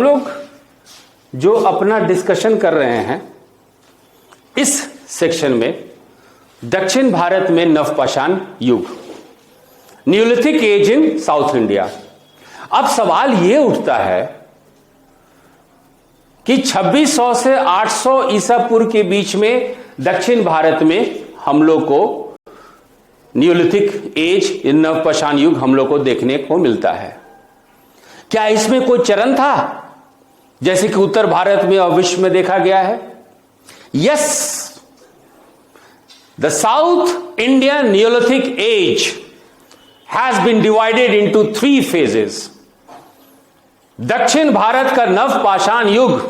लोग जो अपना डिस्कशन कर रहे हैं इस सेक्शन में, दक्षिण भारत में नवपाषाण युग, neolithic age in south India. अब सवाल यह उठता है कि 2600 से 800 ईसा पूर्व के बीच में दक्षिण भारत में हम लोग को नियोलिथिक एज इन नवपाषाण युग हम लोग को देखने को मिलता है। क्या इसमें कोई चरण था जैसे कि उत्तर भारत में और विश्व में देखा गया है? Yes, the south Indian neolithic age has been divided into 3 phases। दक्षिण भारत का नवपाषाण युग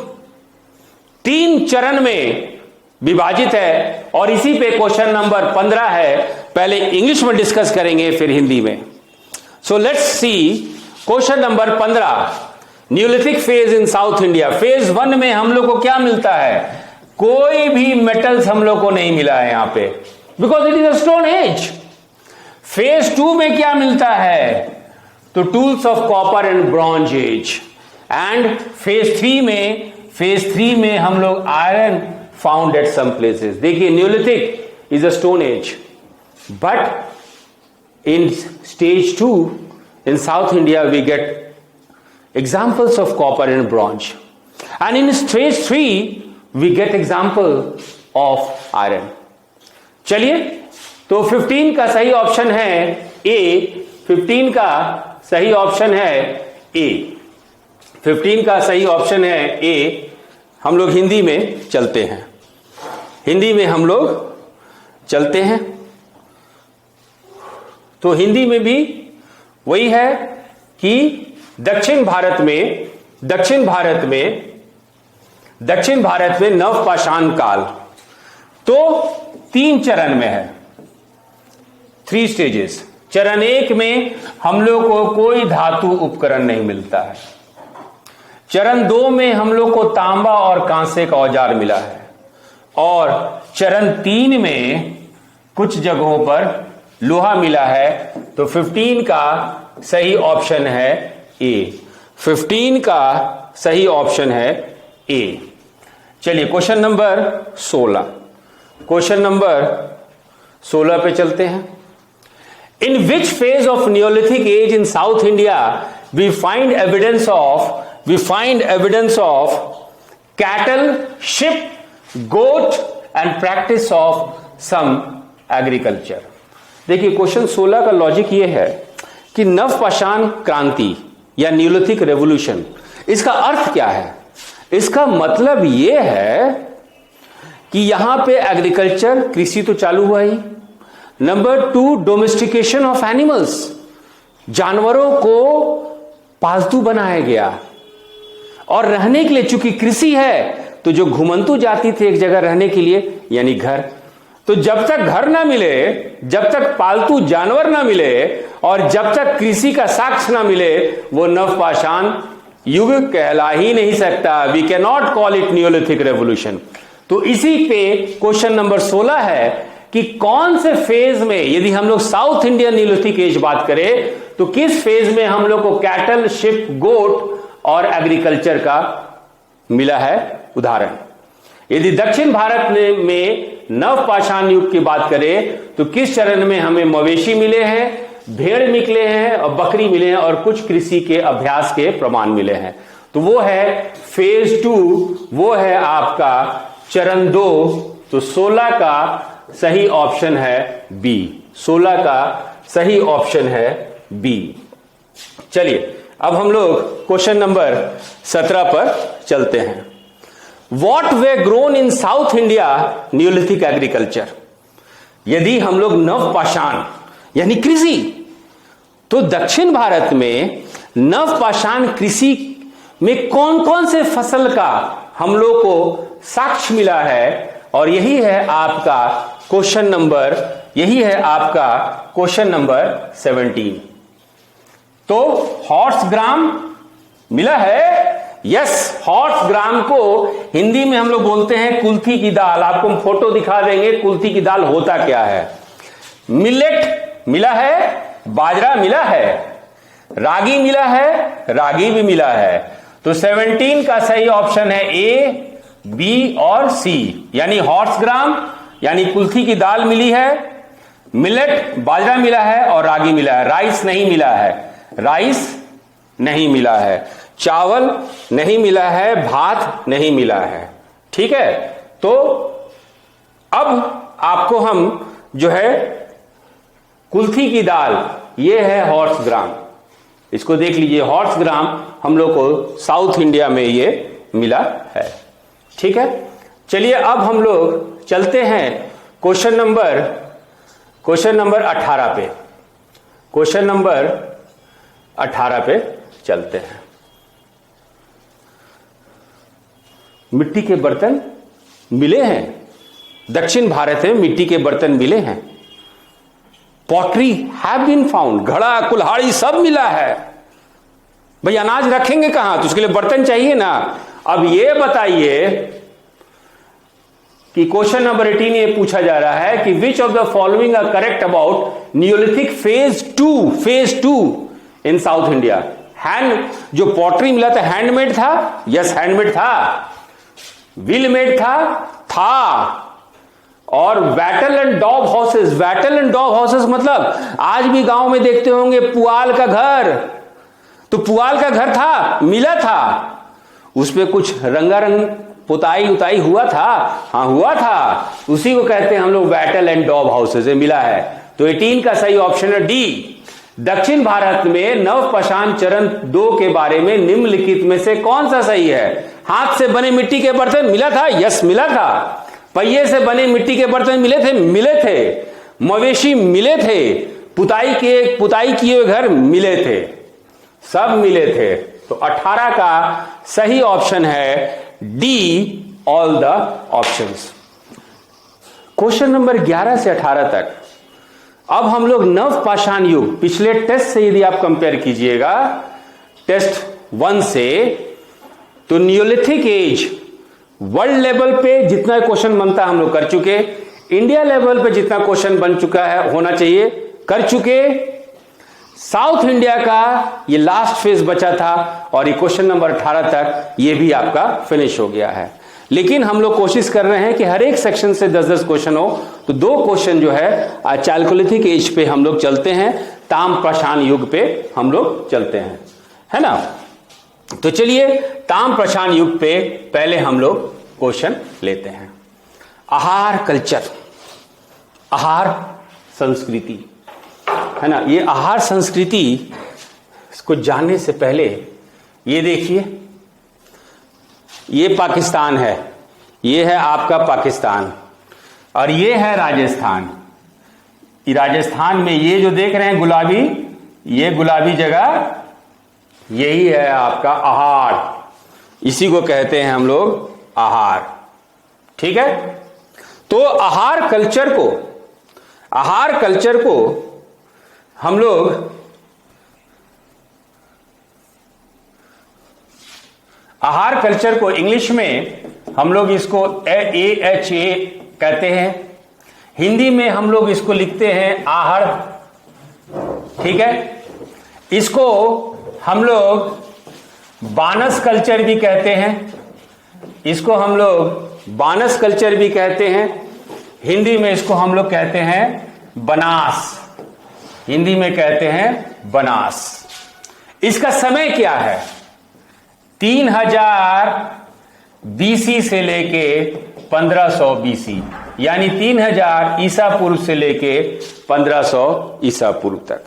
3 चरण में विभाजित है और इसी पे क्वेश्चन नंबर 15 है। पहले इंग्लिश में डिस्कस करेंगे फिर हिंदी में। So let's see question number 15, Neolithic phase in south India. Phase 1 में हम लोग को क्या मिलता है? कोई भी मेटल्स हम लोग को नहीं मिला है यहां पे, because it is a stone age. Phase 2 में क्या मिलता है? तो tools of copper and bronze age. And phase 3 में हम लोग iron found at some places. देखिए, neolithic is a stone age, but in stage 2 in South India we get examples of copper and bronze, and in stage 3 we get example of iron। चलिए, तो 15 का सही option है ए, 15 का सही option है ए, 15 का सही ऑप्शन है ए। हम लोग हिंदी में चलते हैं, हिंदी में हम लोग चलते हैं। तो हिंदी में भी वही है कि दक्षिण भारत में नवपाषाण काल तो 3 चरण में है, 3 स्टेजेस। चरण 1 में हम लोग को कोई धातु उपकरण नहीं मिलता है। चरण 2 में हम लोग को तांबा और कांसे का औजार मिला है, और चरण 3 में कुछ जगहों पर लोहा मिला है। तो 15 का सही ऑप्शन है ए, 15 का सही ऑप्शन है ए। चलिए क्वेश्चन नंबर 16, क्वेश्चन नंबर 16 पे चलते हैं। In which phase of Neolithic age in South India we find evidence of cattle, sheep, goat and practice of some agriculture. देखिए क्वेश्चन 16 का लॉजिक ये है कि नवपाषाण क्रांति या न्यूलिथिक रेवोल्यूशन, इसका अर्थ क्या है? इसका मतलब ये है कि यहां पे एग्रीकल्चर, कृषि तो चालू हुआ ही। नंबर 2, डोमेस्टिकेशन ऑफ एनिमल्स, जानवरों को पालतू बनाया गया। और रहने के लिए चूंकि कृषि है तो जो घुमंतु जाती थी एक जगह रहने के लिए, यानी घर, तो जब तक घर ना मिले, जब तक पालतू जानवर ना मिले और जब तक कृषि का साक्ष्य ना मिले, वो नवपाषाण युग कहला ही नहीं सकता। We can not call it neolithic revolution. तो इसी पे क्वेश्चन नंबर 16 है कि कौन से फेज में, यदि हम लोग साउथ इंडियन न्यूलिथिक एज बात करें तो किस फेज में हम लोग को कैटल, शिप, गोट और एग्रीकल्चर का मिला है उदाहरण। यदि दक्षिण भारत में नवपाषाण युग की बात करें तो किस चरण में हमें मवेशी मिले हैं, भेड़ निकले हैं और बकरी मिले हैं और कुछ कृषि के अभ्यास के प्रमाण मिले हैं। तो वो है फेज 2, वो है आपका चरण 2। तो 16 का सही ऑप्शन है बी। 16 का सही ऑप्शन है बी। चलिए अब हम लोग क्वेश्चन नंबर 17 पर चलते हैं। What were grown in South India Neolithic agriculture? यदि हम लोग नवपाषाण यानी कृषि, तो दक्षिण भारत में नवपाषाण कृषि में कौन कौन से फसल का हम लोग को साक्ष्य मिला है, और यही है आपका क्वेश्चन नंबर 17। तो हॉर्स ग्राम मिला है। यस, हॉर्स ग्राम को हिंदी में हम लोग बोलते हैं कुल्थी की दाल। आपको हम फोटो दिखा देंगे कुल्थी की दाल होता क्या है। मिलेट मिला है, बाजरा मिला है, रागी मिला है, रागी भी मिला है। तो 17 का सही ऑप्शन है ए, बी और सी, यानी हॉर्स ग्राम यानी कुल्थी की दाल मिली है, मिलेट बाजरा मिला है और रागी मिला है। राइस नहीं मिला है, चावल नहीं मिला है, भात नहीं मिला है। ठीक है, तो अब आपको हम जो है कुल्थी की दाल, ये है हॉर्स ग्राम, इसको देख लीजिए। हॉर्स ग्राम हम लोग को साउथ इंडिया में ये मिला है। ठीक है, चलिए अब हम लोग चलते हैं क्वेश्चन नंबर 18 पे। क्वेश्चन नंबर 18 पे चलते हैं। मिट्टी के बर्तन मिले हैं, दक्षिण भारत में मिट्टी के बर्तन मिले हैं। पॉटरी हैव बीन फाउंड, घड़ा, कुल्हाड़ी सब मिला है। भाई अनाज रखेंगे कहां, तो उसके लिए बर्तन चाहिए ना। अब ये बताइए कि क्वेश्चन नंबर 18 ये पूछा जा रहा है कि which of the following are correct about neolithic phase 2 in south India. Hand, जो पॉटरी मिला था हैंडमेड था? यस, हैंडमेड था। व्हील मेड था। और वैटल एंड डॉग हाउसेस मतलब आज भी गांव में देखते होंगे पुआल का घर। तो पुआल का घर था, मिला था, उस पे कुछ रंगारंग पुताई उताई हुआ था। हाँ हुआ था, उसी को कहते हैं हम लोग वैटल एंड डॉग हाउसेस, मिला है। तो 18 का सही ऑप्शन है डी। दक्षिण भारत में नवपाषाण चरण 2 के बारे में निम्नलिखित में से कौन सा सही है? हाथ से बने मिट्टी के बर्तन मिला था? यस, मिला था। पहिए से बने मिट्टी के बर्तन मिले थे। मवेशी मिले थे। पुताई किए हुए घर मिले थे, सब मिले थे। तो 18 का सही ऑप्शन है D, all the options. Question number 11 से 18 तक अब हम लोग नवपाषाण युग, पिछले टेस्ट से यदि आप कंपेयर कीजिएगा टेस्ट 1 से, तो न्यूलिथिक एज वर्ल्ड लेवल पे जितना क्वेश्चन बनता हम लोग कर चुके, इंडिया लेवल पे जितना क्वेश्चन बन चुका है होना चाहिए कर चुके। साउथ इंडिया का ये लास्ट फेज बचा था और ये क्वेश्चन नंबर 18 तक ये भी आपका फिनिश हो गया है। लेकिन हम लोग कोशिश कर रहे हैं कि हर एक सेक्शन से 10-10 क्वेश्चन हो, तो 2 क्वेश्चन जो है चालकोलिथिक एज पे हम लोग चलते हैं, ताम्रपाषाण युग पे हम लोग चलते हैं, है ना। तो चलिए ताम्रपाषाण युग पे पहले हम लोग क्वेश्चन लेते हैं। आहार कल्चर, आहार संस्कृति, है ना। ये आहार संस्कृति को जानने से पहले ये देखिए, ये पाकिस्तान है, ये है आपका पाकिस्तान, और ये है राजस्थान। राजस्थान में ये जो देख रहे हैं गुलाबी, ये गुलाबी जगह यही है आपका आहार, इसी को कहते हैं हम लोग आहार, ठीक है। तो आहार कल्चर को हम लोग आहार कल्चर को इंग्लिश में हम लोग इसको AHA कहते हैं, हिंदी में हम लोग इसको लिखते हैं आहड़, ठीक है। इसको हम लोग बानस कल्चर भी कहते हैं, इसको हम लोग बानस कल्चर भी कहते हैं, हिंदी में इसको हम लोग कहते हैं बनास, हिंदी में कहते हैं बनास। इसका समय क्या है? 3000 BC से लेके 1500 BC, यानी 3000 ईसा पूर्व से लेके 1500 ईसा पूर्व तक।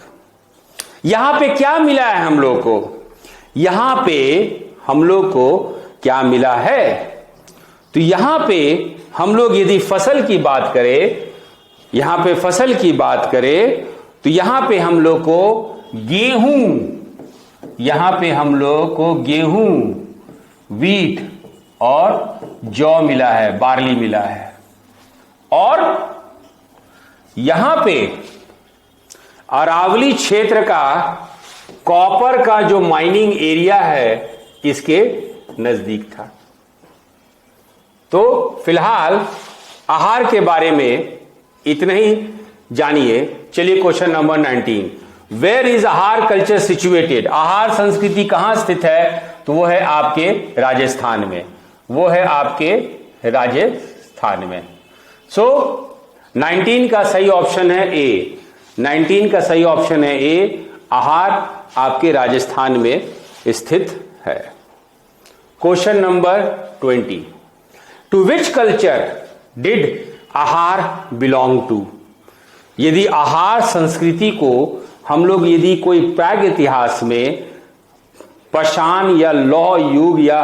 यहां पे क्या मिला है हम लोग को? यहां पे हम लोग को क्या मिला है? तो यहां पे हम लोग यदि फसल की बात करें, यहां पे फसल की बात करें, तो यहां पे हम लोग को गेहूं, यहां पे हम लोग को गेहूं, वीट और जौ मिला है, बार्ली मिला है। और यहां पे अरावली क्षेत्र का कॉपर का जो माइनिंग एरिया है, इसके नजदीक था। तो फिलहाल आहार के बारे में इतना ही जानिए। चलिए क्वेश्चन नंबर 19, वेयर इज आहार कल्चर सिचुएटेड? आहार संस्कृति कहां स्थित है? तो वो है आपके राजस्थान में, वो है आपके राजस्थान में। सो 19 का सही ऑप्शन है ए, 19 का सही ऑप्शन है ए, आहार आपके राजस्थान में स्थित है। Question number 20, to which culture did Ahar belong to? यदि आहार संस्कृति को हम लोग यदि कोई प्राग इतिहास में पाषाण या लौह युग या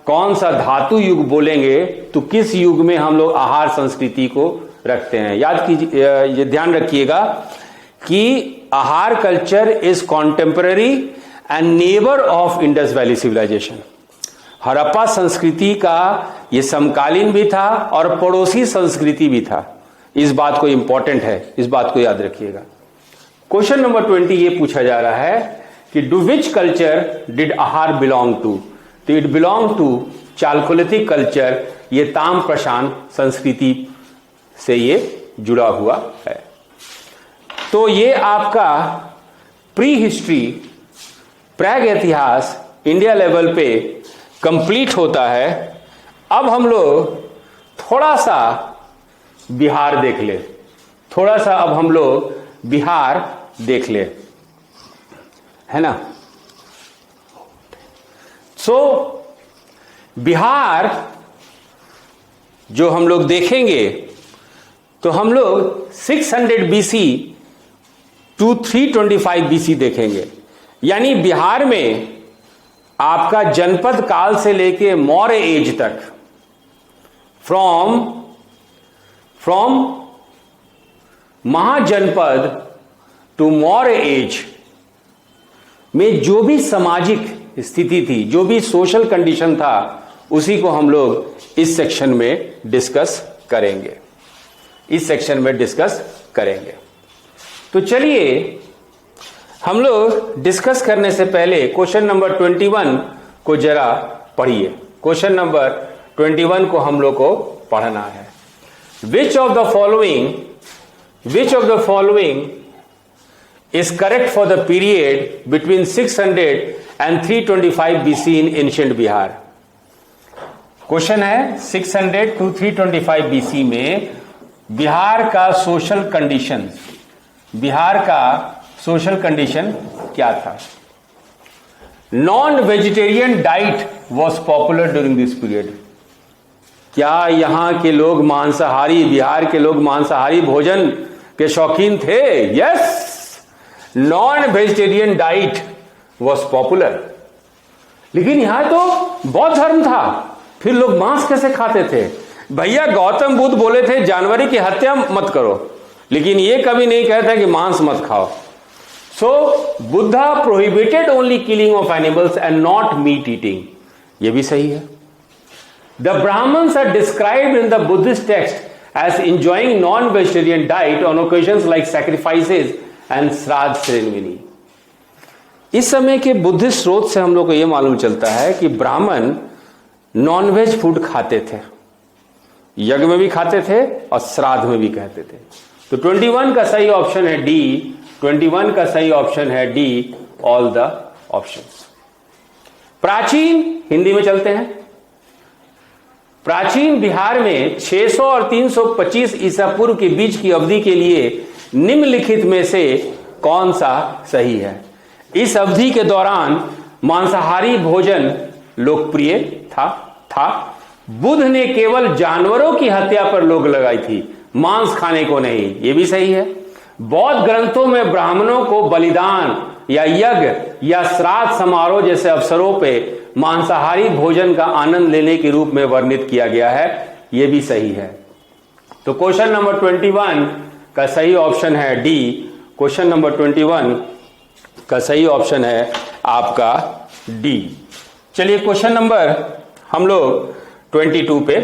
कौन सा धातु युग बोलेंगे, तो किस युग में हम लोग आहार संस्कृति को रखते हैं? याद कीजिए, ये ध्यान रखिएगा कि Ahar culture is contemporary and neighbour of Indus valley civilisation. Harappa संस्कृति का ये समकालीन भी था और पड़ोसी संस्कृति भी था। इस बात को इंपॉर्टेंट है, इस बात को याद रखिएगा। क्वेश्चन नंबर 20 ये पूछा जा रहा है कि do which culture did Ahar belong to? तो it belong to chalcolithic culture, ये ताम्रपाषाण संस्कृति से ये जुड़ा हुआ है। तो ये आपका प्री हिस्ट्री, प्राग इतिहास इंडिया लेवल पे कंप्लीट होता है। अब हम लोग थोड़ा सा बिहार देख ले, थोड़ा सा अब हम लोग बिहार देख ले, है ना। सो बिहार जो हम लोग देखेंगे, तो हम लोग 600 BC टू 325 BC देखेंगे। यानी बिहार में आपका जनपद काल से लेके मौर्य एज तक, फ्रॉम महाजनपद टू मौर्य एज में जो भी सामाजिक स्थिति थी, जो भी सोशल कंडीशन था, उसी को हम लोग इस सेक्शन में डिस्कस करेंगे, इस सेक्शन में डिस्कस करेंगे। तो चलिए हम लोग डिस्कस करने से पहले क्वेश्चन नंबर 21 को जरा पढ़िए। क्वेश्चन नंबर 21 को हम लोग को पढ़ना है। Which of the following is correct for the period between 600 and 325 BC in ancient Bihar? Question है 600 to 325 बीसी में बिहार का सोशल कंडीशन क्या था? Non vegetarian diet was popular during this period. क्या यहां के लोग मांसाहारी, बिहार के लोग मांसाहारी भोजन के शौकीन थे? Yes, non vegetarian diet was popular. लेकिन यहां तो बौद्ध धर्म था, फिर लोग मांस कैसे खाते थे? भैया गौतम बुद्ध बोले थे जानवरों की हत्या मत करो, लेकिन ये कभी नहीं कहता कि मांस मत खाओ। So Buddha prohibited only killing of animals and not meat eating. ये भी सही है। The Brahmins are described in the Buddhist text as enjoying non vegetarian diet on occasions like sacrifices and shraddha ceremony. इस समय के बुद्धिस्ट स्रोत से हम लोग को यह मालूम चलता है कि ब्राह्मण नॉनवेज फूड खाते थे, यज्ञ में भी खाते थे और श्राद्ध में भी कहते थे। तो 21 का सही ऑप्शन है डी। 21 का सही ऑप्शन है डी, ऑल द ऑप्शंस। प्राचीन, हिंदी में चलते हैं। प्राचीन बिहार में 600 और 325 ईसा पूर्व के बीच की अवधि के लिए निम्नलिखित में से कौन सा सही है? इस अवधि के दौरान मांसाहारी भोजन लोकप्रिय था। बुद्ध ने केवल जानवरों की हत्या पर रोक लगाई थी, मांस खाने को नहीं। यह भी सही है। बौद्ध ग्रंथों में ब्राह्मणों को बलिदान या यज्ञ या श्राद्ध समारोह जैसे अवसरों पे मांसाहारी भोजन का आनंद लेने के रूप में वर्णित किया गया है। यह भी सही है। तो क्वेश्चन नंबर 21 का सही ऑप्शन है डी। क्वेश्चन नंबर 21 का सही ऑप्शन है आपका डी। चलिए क्वेश्चन नंबर हम लोग 22 पे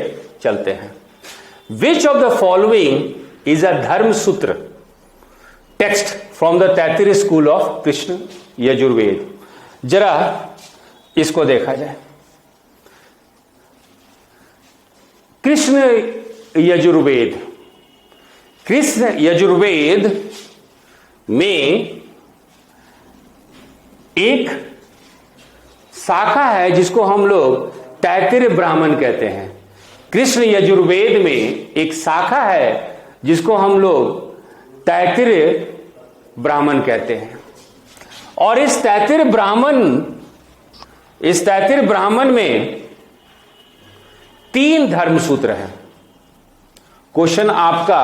चलते हैं। Which of the following is a dharma sutra text from the Taittiriya school of Krishna Yajurveda? जरा इसको देखा जाए। कृष्ण यजुर्वेद में एक शाखा है जिसको हम लोग तैत्तिरीय ब्राह्मण कहते हैं। कृष्ण यजुर्वेद में एक शाखा है जिसको हम लोग तैत्तिरीय ब्राह्मण कहते हैं। और इस तैत्तिरीय ब्राह्मण में 3 धर्म सूत्र हैं। क्वेश्चन आपका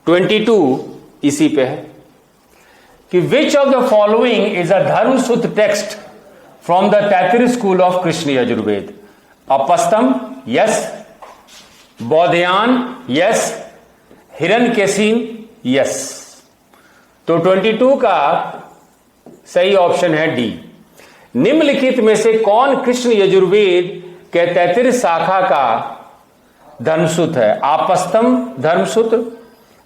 22 इसी पे है कि which of the following is a dharma sutra text from the Taittiriya school of Krishna Yajurveda? Apastamba, yes. Baudhayana, yes. Hiranyakeshin, yes. तो 22 का सही ऑप्शन है डी। निम्नलिखित में से कौन कृष्ण यजुर्वेद के तैत्तिरीय शाखा का धर्मसूत्र है? आपस्तम धर्मसूत्र,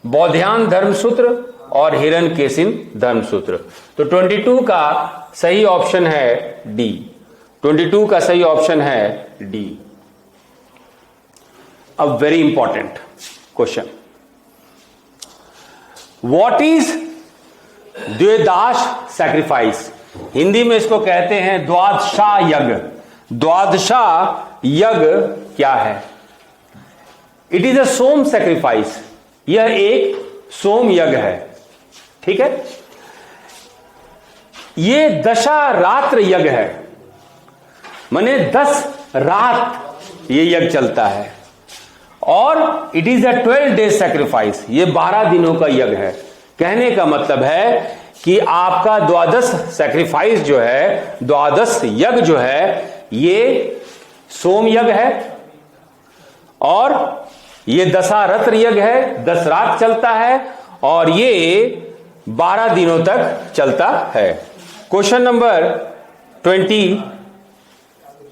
बौद्धयान धर्मसूत्र और हिरण्यकेशिन धर्मसूत्र। तो 22 का सही ऑप्शन है डी। 22 का सही ऑप्शन है D. A very important question, what is द्वादश सैक्रिफाइस? हिंदी में इसको कहते हैं द्वादशा यज्ञ। द्वादशा यज्ञ क्या है? It is a soma sacrifice. यह एक सोम यज्ञ है, ठीक है। ये दशा रात्र यज्ञ है, माने 10 रात ये यज्ञ चलता है। और it is a 12 days sacrifice. ये 12 दिनों का यज्ञ है। कहने का मतलब है कि आपका द्वादश सैक्रिफाइस जो है, द्वादश यज्ञ जो है, ये सोम यज्ञ है और ये दशारत्र यज्ञ है, 10 रात चलता है और ये 12 दिनों तक चलता है। Question number 20,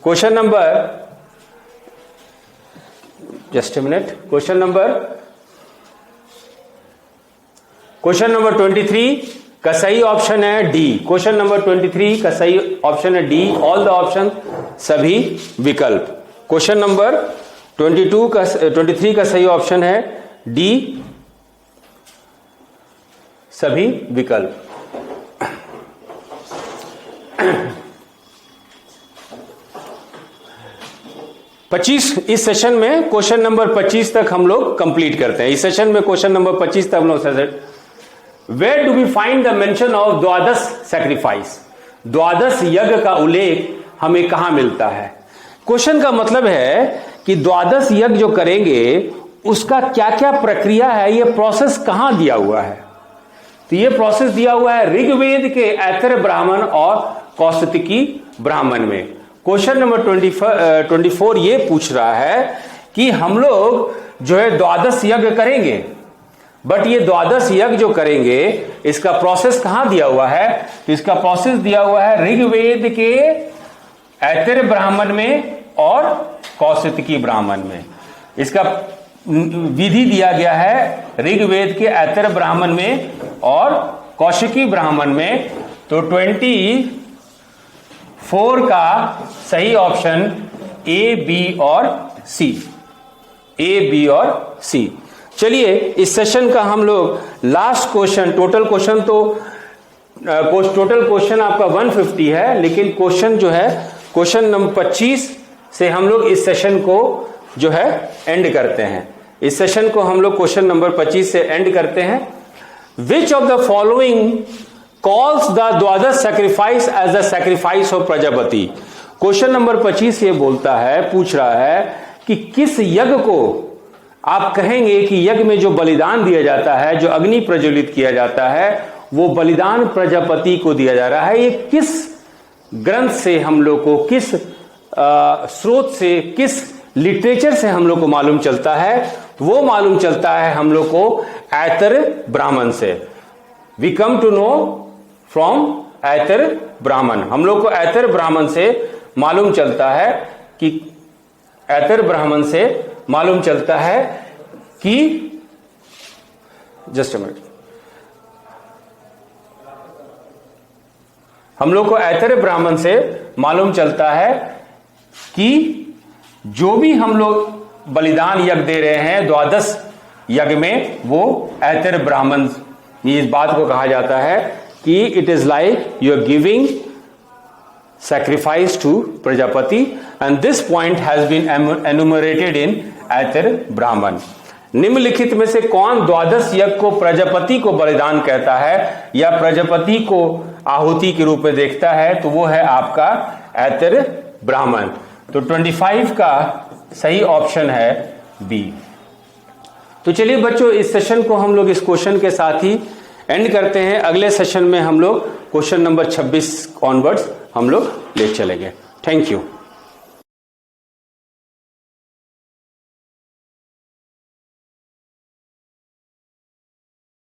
question number, just a minute, question number 23 का सही ऑप्शन है डी। क्वेश्चन नंबर 23 का सही ऑप्शन है डी, ऑल द ऑप्शन, सभी विकल्प। क्वेश्चन नंबर 23 का सही ऑप्शन है डी, सभी विकल्प। 25 इस सेशन में क्वेश्चन नंबर 25 तक हम लोग कंप्लीट करते हैं। इस सेशन में क्वेश्चन नंबर 25 तक हम लोग where do we find the mention of dvadasha sacrifice, द्वादश यज्ञ का उल्लेख हमें कहां मिलता है। क्वेश्चन का मतलब है कि द्वादश यज्ञ जो करेंगे उसका क्या क्या प्रक्रिया है, ये प्रोसेस कहां दिया हुआ है। तो ये प्रोसेस दिया हुआ है ऋग्वेद के ऐतर ब्राह्मण और कौशिकी ब्राह्मण में। क्वेश्चन नंबर 24 ये पूछ रहा है कि हम लोग जो है द्वादश यज्ञ करेंगे, बट ये द्वादश यज्ञ जो करेंगे इसका प्रोसेस कहां दिया हुआ है। तो इसका प्रोसेस दिया हुआ है ऋग्वेद के ऐतर ब्राह्मण में और कौशिकी ब्राह्मण में। इसका विधि दिया गया है ऋग्वेद के ऐतर ब्राह्मण में और कौशिकी ब्राह्मण में। तो 24 का सही ऑप्शन ए, बी और सी, ए, बी और सी। चलिए इस सेशन का हम लोग लास्ट क्वेश्चन, टोटल क्वेश्चन आपका 150 है, लेकिन क्वेश्चन जो है क्वेश्चन नंबर 25 से हम लोग इस सेशन को जो है एंड करते हैं। इस सेशन को हम लोग क्वेश्चन नंबर 25 से एंड करते हैं। Which of the following calls the Dvadasha sacrifice as the sacrifice of Prajapati. Question number 25 ये बोलता है, पूछ रहा है कि किस यज्ञ को आप कहेंगे कि यज्ञ में जो बलिदान दिया जाता है, जो अग्नि प्रज्वलित किया जाता है, वो बलिदान प्रजापति को दिया जा रहा है। ये किस ग्रंथ से हम लोग को, किस स्रोत से, किस लिटरेचर से हम लोग को मालूम चलता है। वो मालूम चलता है हम लोग को ऐतर ब्राह्मण से। We come to know from Aitareya Brahmana. हम लोग को ऐतर ब्राह्मण से मालूम चलता है कि ऐतर ब्राह्मण से मालूम चलता है कि जस्ट अ मिनट, हम लोग को ऐतर ब्राह्मण से मालूम चलता है कि जो भी हम लोग बलिदान यज्ञ दे रहे हैं द्वादश यज्ञ में, वो ऐतर ब्राह्मण, इस बात को कहा जाता है कि it is like you are giving sacrifice to Prajapati, and this point has been enumerated in Aitareya Brahmana. निम्नलिखित में से कौन द्वादश यज्ञ को प्रजापति को बलिदान कहता है या प्रजापति को आहुति के रूप में देखता है, तो वो है आपका ऐतर ब्राह्मण। तो 25 का सही ऑप्शन है बी। तो चलिए बच्चों, इस सेशन को हम लोग इस क्वेश्चन के साथ ही एंड करते हैं। अगले सेशन में हम लोग क्वेश्चन नंबर 26 ऑनवर्ड्स हम लोग ले चलेंगे। Thank you.